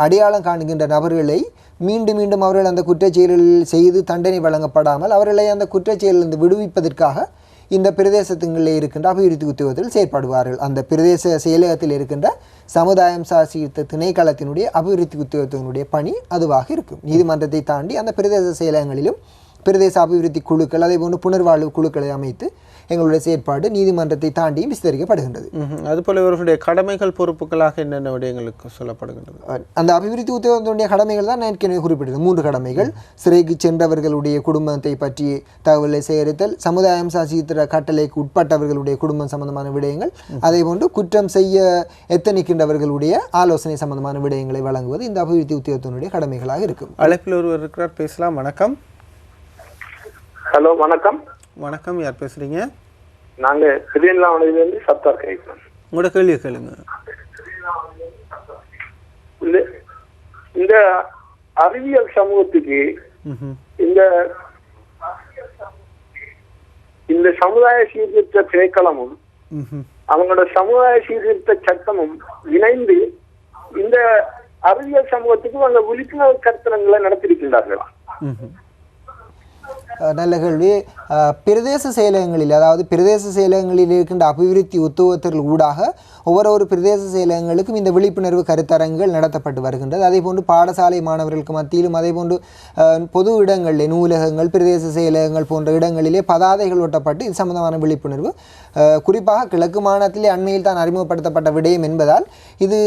அடையாளம் காணுகின்ற நபர்களை மீண்டும் மீண்டும் அவர்கள் அந்த குற்றச்செயலில் செய்து தண்டனை வழங்கப்படாமல் அவர்களை அந்த குற்றச்செயலிலிருந்து விடுவிப்பதற்காக இந்த பிரதேசத்துங்களில் இருக்கின்ற அபிவிருத்தி உத்தியோகத்தில் செயற்படுவார்கள். அந்த பிரதேச செயலகத்தில் இருக்கின்ற சமுதாயம் சார் சீர்திருத்த திணைக்களத்தினுடைய அபிவிருத்தி உத்தியோகத்தினுடைய பணி அதுவாக இருக்கும். நீதிமன்றத்தை தாண்டி அந்த பிரதேச செயலகங்களிலும் பிரதேச அபிவிருத்தி குழுக்கள், அதே போன்று புனர்வாழ்வு குழுக்களை அமைத்து எங்களுடைய செயற்பாடு நீதிமன்றத்தை தாண்டியும் விஸ்தரிக்கப்படுகின்றது. அதுபோல இவர்களுடைய கடமைகள் பொறுப்புகளாக என்னென்ன விடயங்களுக்கு சொல்லப்படுகின்றது? அந்த அபிவிருத்தி உத்தியோகத்தினுடைய கடமைகள் தான் நான் ஏற்கனவே குறிப்பிட்டது. 3 கடமைகள்: சிறைக்கு சென்றவர்களுடைய குடும்பத்தை பற்றி தகவலை சேகரித்தல், சமுதாயம் சார் சீர்திருத்த கட்டளைக்கு உட்பட்டவர்களுடைய குடும்பம் சம்பந்தமான விடயங்கள், அதே போன்று குற்றம் செய்ய எத்தனிக்கின்றவர்களுடைய ஆலோசனை சம்பந்தமான விடயங்களை வழங்குவது இந்த அபிவிருத்தி உத்தியோகத்தினுடைய கடமைகளாக இருக்கும். அழைப்பில் ஒருவர் இருக்கிறார், பேசலாம். வணக்கம். ஹலோ, வணக்கம். வணக்கம், யார் பேசுறீங்க? நாங்க திருவண்ணாமலையிலிருந்து சத்தார் கேட்கிறோம். உங்களோட கேள்வி கேளுங்க. இந்த அறிவியல் சமூகத்துக்கு இந்த சமுதாய சீர்திருத்த திணைக்களமும் அவங்களோட சமுதாய சீர்திருத்த சட்டமும் இணைந்து இந்த அறிவியல் சமூகத்துக்கு அவங்க விழிப்புணர்வு கருத்தரங்களை நடத்தியிருக்கின்றார்களா? நல்ல கேள்வி. பிரதேச செயலகங்களில், அதாவது பிரதேச செயலகங்களில் இருக்கின்ற அபிவிருத்தி உத்தியோகத்தர்கள் ஊடாக ஒவ்வொரு பிரதேச செயலகங்களுக்கும் இந்த விழிப்புணர்வு கருத்தரங்குகள் நடத்தப்பட்டு வருகின்றது. அதே போன்று பாடசாலை மாணவர்களுக்கு மத்தியிலும், அதே போன்று பொது இடங்களிலே, நூலகங்கள், பிரதேச செயலகங்கள் போன்ற இடங்களிலே பதாதைகள் ஒட்டப்பட்டு இது சம்பந்தமான விழிப்புணர்வு, குறிப்பாக கிழக்கு மாநிலத்திலே அண்மையில் தான் அறிமுகப்படுத்தப்பட்ட விடயம் என்பதால் இது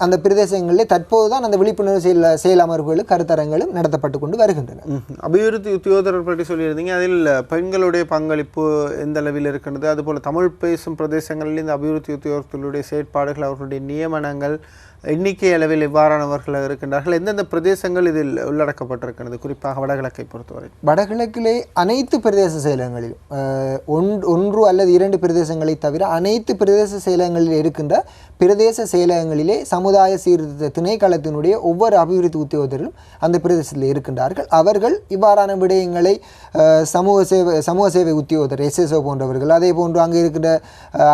அந்த பிரதேசங்களிலே தற்போது தான் அந்த விழிப்புணர்வு செயல் அமர்வுகளும் கருத்தரங்களும் நடத்தப்பட்டு கொண்டு வருகின்றன. அபிவிருத்தி உத்தியோகத்தர்கள் பற்றி சொல்லியிருந்தீங்க. அதில் பெண்களுடைய பங்களிப்பு எந்த அளவில் இருக்கின்றது? அதுபோல் தமிழ் பேசும் பிரதேசங்களில் இந்த அபிவிருத்தி உத்தியோகத்தர்களுடைய செயற்பாடுகள், அவர்களுடைய நியமனங்கள், எண்ணிக்கை அளவில் இவ்வாறானவர்கள் இருக்கின்றார்கள்? எந்தெந்த பிரதேசங்கள் இதில் உள்ளடக்கப்பட்டிருக்கிறது, குறிப்பாக வடகிழக்கை பொறுத்தவரை? வடகிழக்கிலே அனைத்து பிரதேச செயலகங்களிலும் ஒன்று அல்லது 2 பிரதேசங்களை தவிர அனைத்து பிரதேச செயலகங்களில் இருக்கின்ற பிரதேச செயலகங்களிலே சமுதாய சீர்திருத்த திணைக்களத்தினுடைய ஒவ்வொரு அபிவிருத்தி உத்தியோகத்தர்களும் அந்த பிரதேசத்தில் இருக்கின்றார்கள். அவர்கள் இவ்வாறான விடயங்களை சமூக சேவை உத்தியோகத்தர் SSO போன்றவர்கள், அதே போன்று அங்கே இருக்கின்ற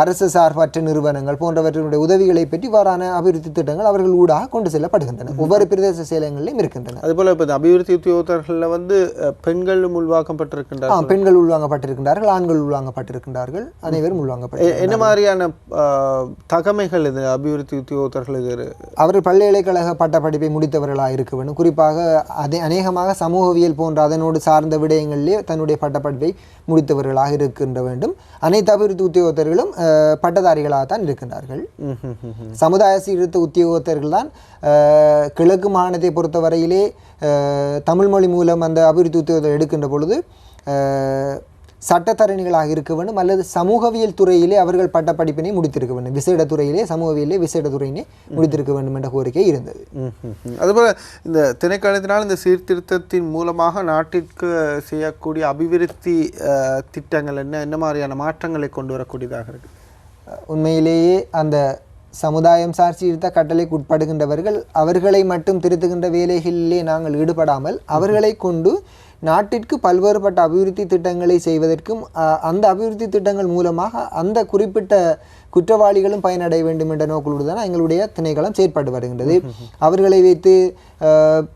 அரசு சார்பற்ற நிறுவனங்கள் போன்றவற்றினுடைய உதவிகளை பற்றி இவ்வாறான அபிவிருத்தி திட்டங்கள் அவர்கள் ஊடாக கொண்டு செல்லப்படுகின்றன. ஒவ்வொரு பிரதேச செயலகங்களிலும் இருக்கின்றன. அதுபோல இப்போ அபிவிருத்தி உத்தியோகத்தர்களில் பெண்களும் உள்வாங்கப்பட்டிருக்கின்றார்கள். பெண்கள் உள்வாங்கப்பட்டிருக்கின்றார்கள், ஆண்கள் உள்வாங்கப்பட்டிருக்கின்றார்கள், அனைவரும் உள்வாங்கப்பட்டு. என்ன மாதிரியான தகமைகள் இது அபிவிருத்தி உத்தியோகத்தர்கள்? இது அவர்கள் பல்கலைக்கழக பட்டப்படிப்பை முடித்தவர்களாக இருக்க வேண்டும். குறிப்பாக அநேகமாக சமூகவியல் போன்ற அதனோடு சார்ந்த விடயங்களிலே தன்னுடைய பட்டப்படிப்பை முடித்தவர்களாக இருக்கின்ற வேண்டும். அனைத்து அபிவிருத்தி உத்தியோகத்தர்களும் பட்டதாரிகளாகத்தான் இருக்கின்றார்கள். சமுதாய சீர்திருத்த உத்தியோகத்தர்கள் தான் கிழக்கு மாகாணத்தை பொறுத்தவரையிலே தமிழ் மொழி மூலம் அந்த அபிவிருத்தி உத்தியோகத்தை எடுக்கின்ற பொழுது சட்டத்தரணிகளாக இருக்க வேண்டும் அல்லது சமூகவியல் துறையிலே அவர்கள் பட்டப்படிப்பினை முடித்திருக்க வேண்டும். விசேட துறையிலே சமூகவியலே விசேட துறையினை முடித்திருக்க வேண்டும் என்ற கோரிக்கை இருந்தது. அதுபோல் இந்த திணைக்களத்தினால் இந்த சீர்திருத்தத்தின் மூலமாக நாட்டிற்கு செய்யக்கூடிய அபிவிருத்தி திட்டங்கள் என்ன மாதிரியான மாற்றங்களை கொண்டு வரக்கூடியதாக இருக்கு? உண்மையிலேயே அந்த சமுதாயம் சார் சீர்திருத்த கட்டளைக்கு உட்படுகின்றவர்கள் அவர்களை மட்டும் திருத்துகின்ற வேலைகளிலே நாங்கள் ஈடுபடாமல் அவர்களை கொண்டு நாட்டிற்கு பல்வேறுபட்ட அபிவிருத்தி திட்டங்களை செய்வதற்கும் அந்த அபிவிருத்தி திட்டங்கள் மூலமாக அந்த குறிப்பிட்ட குற்றவாளிகளும் பயனடைய வேண்டும் என்ற நோக்கோடு தான் எங்களுடைய திணைக்களம் செயற்பட்டு வருகின்றது. அவர்களை வைத்து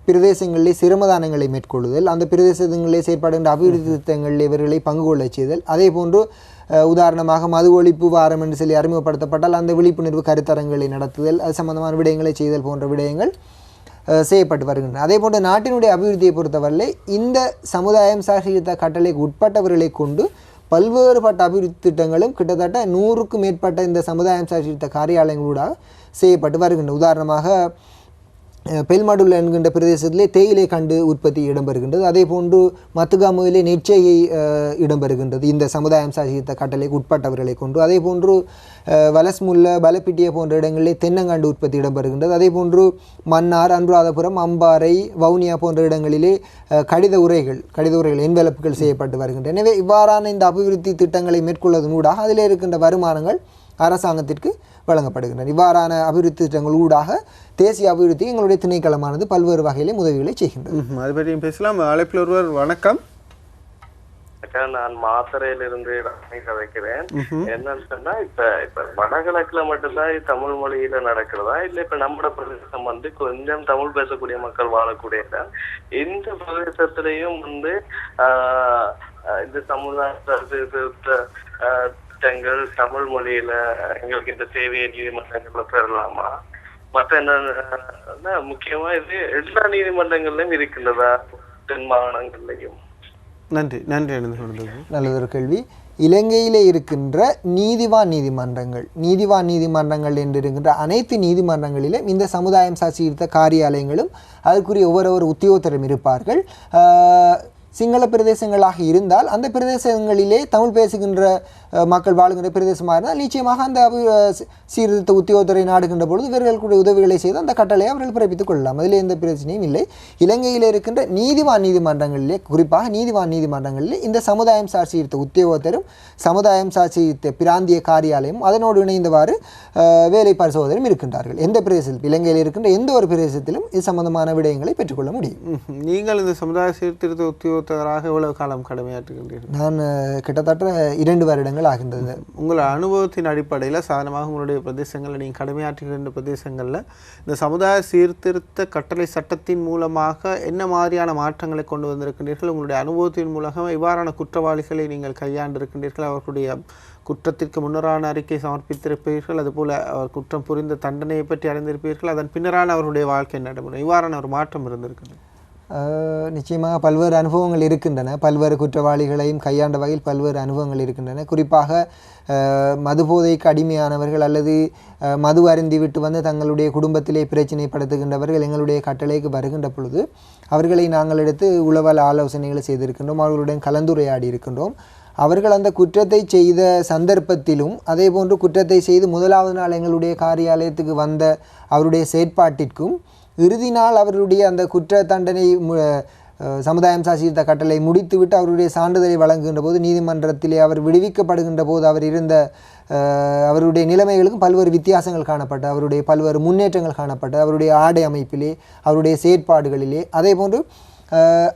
பிரதேசங்களிலே சிரமதானங்களை மேற்கொள்ளுதல், அந்த பிரதேசங்களிலே செயற்படுகின்ற அபிவிருத்தி திட்டங்களில் இவர்களை பங்கு கொள்ள செய்தல், அதே போன்று உதாரணமாக மது ஒழிப்பு வாரம் என்று சொல்லி அறிமுகப்படுத்தப்பட்டால் அந்த விழிப்புணர்வு கருத்தரங்களை நடத்துதல், அது சம்பந்தமான விடயங்களை செய்தல் போன்ற விடயங்கள் செய்யப்பட்டு வருகின்றன. அதே போன்று நாட்டினுடைய அபிவிருத்தியை பொறுத்தவரை இந்த சமுதாயம் சார் சீர்திருத்த கட்டளைக்கு உட்பட்டவர்களை கொண்டு பல்வேறுபட்ட அபிவிருத்தி திட்டங்களும் கிட்டத்தட்ட 100க்கும் மேற்பட்ட இந்த சமுதாயம் சார் சீர்திருத்த காரியாலயங்களூடாக செய்யப்பட்டு வருகின்றன. உதாரணமாக பெல்மடுள்ள என்கின்ற பிரதேசத்திலே தேயிலை கண்டு உற்பத்தி இடம்பெறுகின்றது. அதே போன்று மத்துகாமுவிலே நெற்செய்கை இடம்பெறுகின்றது இந்த சமுதாயம் சார் சீர்திருத்த கட்டளைக்கு உட்பட்டவர்களை கொண்டு. அதே போன்று வலஸ்முல்ல பலப்பிட்டிய போன்ற இடங்களிலே தென்னங்கண்டு உற்பத்தி இடம்பெறுகின்றது. அதே போன்று மன்னார், அனுராதபுரம், அம்பாறை, வவுனியா போன்ற இடங்களிலே கடித உரைகள் என்வெலப்புகள் செய்யப்பட்டு வருகின்றன. எனவே இவ்வாறான இந்த அபிவிருத்தி திட்டங்களை மேற்கொள்வதனூடாக அதில் இருக்கின்ற வருமானங்கள் அரசாங்கத்திற்கு வழங்கப்படுகின்றன. இவ்வாறான அபிவிருத்தி திட்டங்கள் ஊடாக தேசிய அபிவிருத்தி எங்களுடைய திணைக்களமானது பல்வேறு வகையிலே உதவிகளை செய்கின்றது. அது பற்றியும் பேசலாம். அழைப்பில் ஒருவர். வணக்கம். நான் மாத்தறையிலிருந்து கதைக்கிறேன். என்னன்னு சொன்னா இப்ப வடகிழக்குல மட்டும்தான் தமிழ் மொழியில நடக்கிறதா இல்ல இப்ப நம்ம பிரதேசம் கொஞ்சம் தமிழ் பேசக்கூடிய மக்கள் வாழக்கூடிய இந்த பிரதேசத்திலையும் இந்த சமுதாய திட்டங்கள் தமிழ் மொழியில எங்களுக்கு இந்த சேவையை நீதிமன்றங்கள்ல பெறலாமா? மற்ற என்ன முக்கியமா இது எல்லா நீதிமன்றங்கள்லயும் இருக்கின்றதா தென் மாகாணங்கள்லையும்? நன்றி. நல்லதொரு கேள்வி. இலங்கையிலே இருக்கின்ற நீதிவான் நீதிமன்றங்கள் என்று இருக்கின்ற அனைத்து நீதிமன்றங்களிலும் இந்த சமுதாயம் சார் சீர்திருத்த காரியாலயங்களும் அதற்குரிய ஒவ்வொரு உத்தியோகத்தரும் இருப்பார்கள். சிங்கள பிரதேசங்களாக இருந்தால் அந்த பிரதேசங்களிலே தமிழ் பேசுகின்ற மக்கள் வாழுகின்ற பிரதேசமாக இருந்தால் நிச்சயமாக அந்த சீர்திருத்த உத்தியோகத்தரை நாடுகின்ற பொழுது இவர்களுடைய உதவிகளை செய்து அந்த கட்டளையை அவர்கள் பிறப்பித்துக் கொள்ளலாம். அதில் எந்த பிரச்சனையும் இல்லை. இலங்கையில் இருக்கின்ற நீதிமன்றங்களிலே குறிப்பாக நீதிமன்றங்களிலே இந்த சமுதாயம் சார் சீர்திருத்த உத்தியோகத்தரும் சமுதாயம் சார் சீர்திருத்த பிராந்திய காரியாலயம் அதனோடு இணைந்தவாறு வேலை பரிசோதனையும் இருக்கின்றார்கள். எந்த பிரதேசத்தில் இலங்கையில் இருக்கின்ற எந்த ஒரு பிரதேசத்திலும் இது சம்பந்தமான விடயங்களை பெற்றுக்கொள்ள முடியும். நீங்கள் இந்த சமுதாய சீர்திருத்த உத்தியோகத்தராக எவ்வளவு காலம் கடமையாற்றுகின்றீர்கள்? நான் கிட்டத்தட்ட 2 வருடங்கள் ஆகின்றது. உங்கள் அனுபவத்தின் அடிப்படையில் சாதாரணமாக உங்களுடைய பிரதேசங்களில் நீங்கள் கடமையாற்றுகின்ற பிரதேசங்களில் இந்த சமுதாய சீர்திருத்த கட்டளை சட்டத்தின் மூலமாக என்ன மாதிரியான மாற்றங்களை கொண்டு வந்திருக்கின்றீர்கள்? உங்களுடைய அனுபவத்தின் மூலமாக இவ்வாறான குற்றவாளிகளை நீங்கள் கையாண்டிருக்கின்றீர்கள், அவர்களுடைய குற்றத்திற்கு முன்னரான அறிக்கை சமர்ப்பித்திருப்பீர்கள், அதுபோல் அவர் குற்றம் புரிந்த தண்டனையை பற்றி அறிந்திருப்பீர்கள், அதன் பின்னரான அவருடைய வாழ்க்கை நடைமுறை இவ்வாறான ஒரு மாற்றம் இருந்திருக்கிறது. நிச்சயமாக பல்வேறு அனுபவங்கள் இருக்கின்றன. பல்வேறு குற்றவாளிகளையும் கையாண்ட வகையில் பல்வேறு அனுபவங்கள் இருக்கின்றன. குறிப்பாக மதுபோதைக்கு அடிமையானவர்கள் அல்லது மது அருந்திவிட்டு தங்களுடைய குடும்பத்திலே பிரச்சனைப்படுத்துகின்றவர்கள் எங்களுடைய கட்டளைக்கு வருகின்ற பொழுது அவர்களை நாங்கள் எடுத்து உளவல் ஆலோசனைகளை செய்திருக்கின்றோம், அவர்களுடன் கலந்துரையாடி இருக்கின்றோம். அவர்கள் அந்த குற்றத்தை செய்த சந்தர்ப்பத்திலும் அதே போன்று குற்றத்தை செய்து முதலாவது நாள் எங்களுடைய காரியாலயத்துக்கு வந்த அவருடைய செயற்பாட்டிற்கும் இறுதி நாள் அவருடைய அந்த குற்ற தண்டனை சமுதாயம் சாசித்த கட்டளை முடித்துவிட்டு அவருடைய சான்றிதழை வழங்குகின்ற போது நீதிமன்றத்திலே அவர் விடுவிக்கப்படுகின்ற போது அவர் இருந்த அவருடைய நிலைமைகளுக்கும் பல்வேறு வித்தியாசங்கள் காணப்பட்ட அவருடைய பல்வேறு முன்னேற்றங்கள் காணப்பட்ட அவருடைய ஆடை அமைப்பிலே அவருடைய செயற்பாடுகளிலே அதே போன்று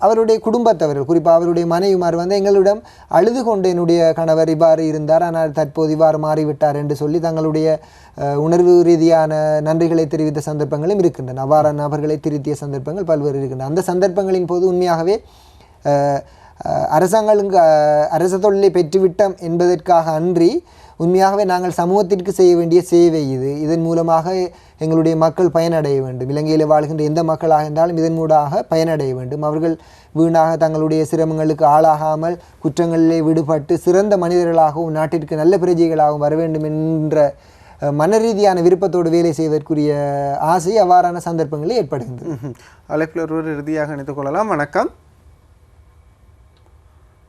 அவருடைய குடும்பத்தவர்கள் குறிப்பாக அவருடைய மனைவிமார் எங்களிடம் அழுது கொண்டு என்னுடைய கணவர் இவ்வாறு இருந்தார் ஆனால் தற்போது இவ்வாறு மாறிவிட்டார் என்று சொல்லி தங்களுடைய உணர்வு ரீதியான நன்றிகளை தெரிவித்த சந்தர்ப்பங்களும் இருக்கின்றன. அவ்வாறான நபர்களை திருத்திய சந்தர்ப்பங்கள் பல்வேறு இருக்கின்றன. அந்த சந்தர்ப்பங்களின் போது உண்மையாகவே அரசாங்களுக்கு அரச தொழிலை பெற்றுவிட்டோம் என்பதற்காக அன்றி உண்மையாகவே நாங்கள் சமூகத்திற்கு செய்ய வேண்டிய சேவை இதன் மூலமாக எங்களுடைய மக்கள் பயனடைய வேண்டும். இலங்கையில் வாழ்கின்ற எந்த மக்களாக இருந்தாலும் இதன் மூலமாக பயனடைய வேண்டும். அவர்கள் வீணாக தங்களுடைய சிரமங்களுக்கு ஆளாகாமல் குற்றங்களிலே விடுபட்டு சிறந்த மனிதர்களாகவும் நாட்டிற்கு நல்ல பிரஜைகளாகவும் வர வேண்டும் என்ற மனரீதியான விருப்பத்தோடு வேலை செய்வதற்குரிய ஆசை அவ்வாறான சந்தர்ப்பங்களில் ஏற்படுகின்றது. அழைப்பில் ஒருவர் இறுதியாக இணைத்துக் கொள்ளலாம். வணக்கம்.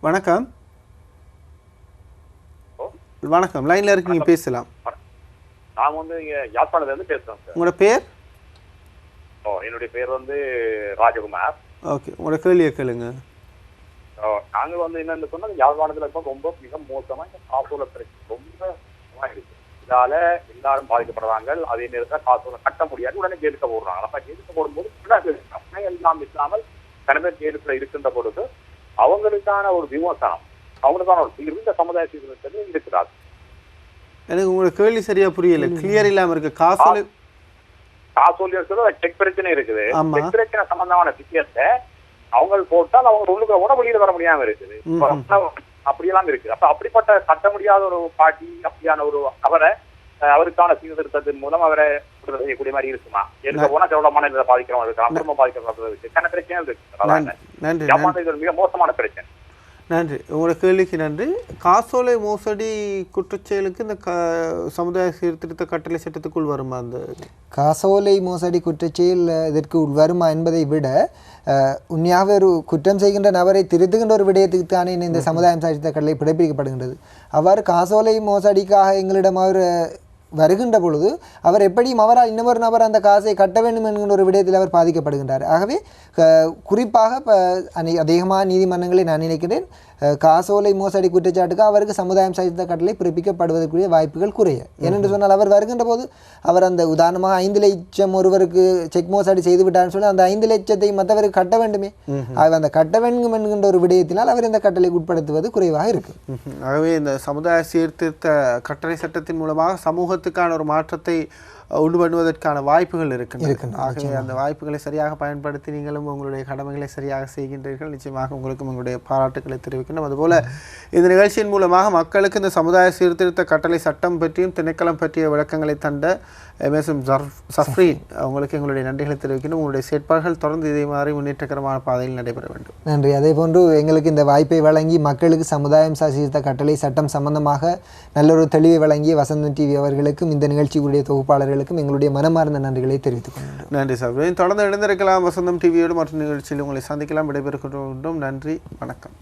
வணக்கம். வணக்கம், லைன்ல இருக்கு, நீங்க பேசலாம். நான் யாழ்ப்பாணத்துல இருந்து பேசுறேன் சார். உங்களோட பேர்? என்னுடைய பேர் ராஜகுமார். ஓகே, உங்களோட கேள்வியை கேளுங்க. நாங்க என்னன்னு சொன்னா யாழ்ப்பாணத்துல இப்ப ரொம்ப மிக மோசமா இந்த காசோலை பிரச்சனை ரொம்ப இருக்கு. இதால எல்லாரும் பாதிக்கப்படுறாங்க. அதே நேரத்தில் காசோலை கட்ட முடியாது, உடனே ஜெயிலுக்கு போடுறாங்க. அப்ப ஜெயிலுக்கு போடும்போது எல்லாம் இல்லாமல் கனவே ஜெயிலுக்குள்ள இருக்கின்ற பொழுது அவங்களுக்கான ஒரு விமர்சனம், அவங்களுக்கான ஒரு இருந்த சமுதாய சீர்திருத்தம் இருக்கிறார். எனக்கு உங்களோட கேள்வி சரியா புரியல, கிளியர் இல்லாம இருக்கு. காசோலை செக் பிரச்சனை இருக்குது. செக் பிரச்சனை சம்பந்தமான விஷயத்தை அவங்க போட்டால் அவங்க உள்ளுக்குள்ள கூட வெளியில வர முடியாம இருக்குது. அப்படியெல்லாம் இருக்குது. அப்ப அப்படிப்பட்ட கட்ட முடியாத ஒரு பாட்டி அப்படியான ஒரு அவரை அவருக்கான சீர்திருத்தத்தின் மூலம் அவரை செய்யக்கூடிய மாதிரி இருக்குமா? எனக்கு போனா எவ்வளவு மனநிலை பாதிக்கிறோம், அதுக்கு அப்புறமா பாதிக்கிறது சின்ன பிரச்சனை இருக்கு. மிக மோசமான பிரச்சனை. நன்றி, உங்களோட கேள்விக்கு நன்றி. காசோலை மோசடி குற்றச்செயலுக்கு இந்த சமுதாய சீர்திருத்த கட்டளை சட்டத்துக்குள் வருமா? அந்த காசோலை மோசடி குற்றச்செயல் இதற்கு வருமா என்பதை விட உண்மையாக ஒரு குற்றம் செய்கின்ற நபரை திருத்துகின்ற ஒரு விடயத்துக்கு தானே இந்த சமுதாயம் சாதித்த கட்டளை பிறப்பிக்கப்படுகின்றது. அவ்வாறு காசோலை மோசடிக்காக எங்களிடம் அவர் வருகின்ற பொழுது அவர் எப்படியும் அவரால் இன்னொரு நபர் அந்த காசை கட்ட வேண்டும் என்கின்ற ஒரு விடயத்தில் அவர் பாதிக்கப்படுகின்றார். ஆகவே குறிப்பாக அதிகமான நீதிமன்றங்களை நான் நினைக்கிறேன் காசோலை மோசடி குற்றச்சாட்டுக்கு அவருக்கு சமுதாயம் சாதித்த கட்டளை பிறப்பிக்கப்படுவதற்குரிய வாய்ப்புகள் குறைய. ஏனென்று சொன்னால் அவர் வருகின்ற போது அவர் அந்த உதாரணமாக 5 லட்சம் ஒருவருக்கு செக் மோசடி செய்து விட்டார்னு சொல்லி அந்த 5 லட்சத்தை மற்றவருக்கு கட்ட வேண்டுமே, அந்த கட்ட வேண்டும் என்கின்ற ஒரு விடயத்தினால் அவர் இந்த கட்டளை உட்படுத்துவது குறைவாக இருக்கு. ஆகவே இந்த சமுதாய சீர்திருத்த கட்டளை சட்டத்தின் மூலமாக சமூகத்துக்கான ஒரு மாற்றத்தை உண்டு பண்ணுவதற்கான வாய்ப்புகள் இருக்கின்றன. ஆகவே அந்த வாய்ப்புகளை சரியாக பயன்படுத்தி நீங்களும் உங்களுடைய கடமைகளை சரியாக செய்கின்றீர்கள். நிச்சயமாக உங்களுக்கும் உங்களுடைய பாராட்டுக்களை தெரிவிக்கணும். அதுபோல இந்த நிகழ்ச்சியின் மூலமாக மக்களுக்கு இந்த சமுதாய சீர்திருத்த கட்டளை சட்டம் பற்றியும் திணைக்களம் பற்றிய விளக்கங்களை தந்த எம்எஸ்எம் சஃப்ரீன் உங்களுக்கு எங்களுடைய நன்றிகளை தெரிவிக்கணும். உங்களுடைய செயற்பாடுகள் தொடர்ந்து இதே மாதிரி முன்னேற்றகரமான பாதையில் நடைபெற வேண்டும். நன்றி. அதே போன்று எங்களுக்கு இந்த வாய்ப்பை வழங்கி மக்களுக்கு சமுதாயம் சீர்திருத்த கட்டளை சட்டம் சம்பந்தமாக நல்லொரு தெளிவை வழங்கிய வசந்தம் டிவி அவர்களுக்கும் இந்த நிகழ்ச்சியுடைய தொகுப்பாளர்களுக்கும் எங்களுடைய மனமார்ந்த நன்றிகளை தெரிவித்துக் கொள்கிறோம். நன்றி சஃப்ரீன். தொடர்ந்து இணைந்திருக்கலாம் வசந்தம் டிவியோடு மற்ற நிகழ்ச்சியில் உங்களை சந்திக்கலாம். விடைபெறுகின்றோம். நன்றி, வணக்கம்.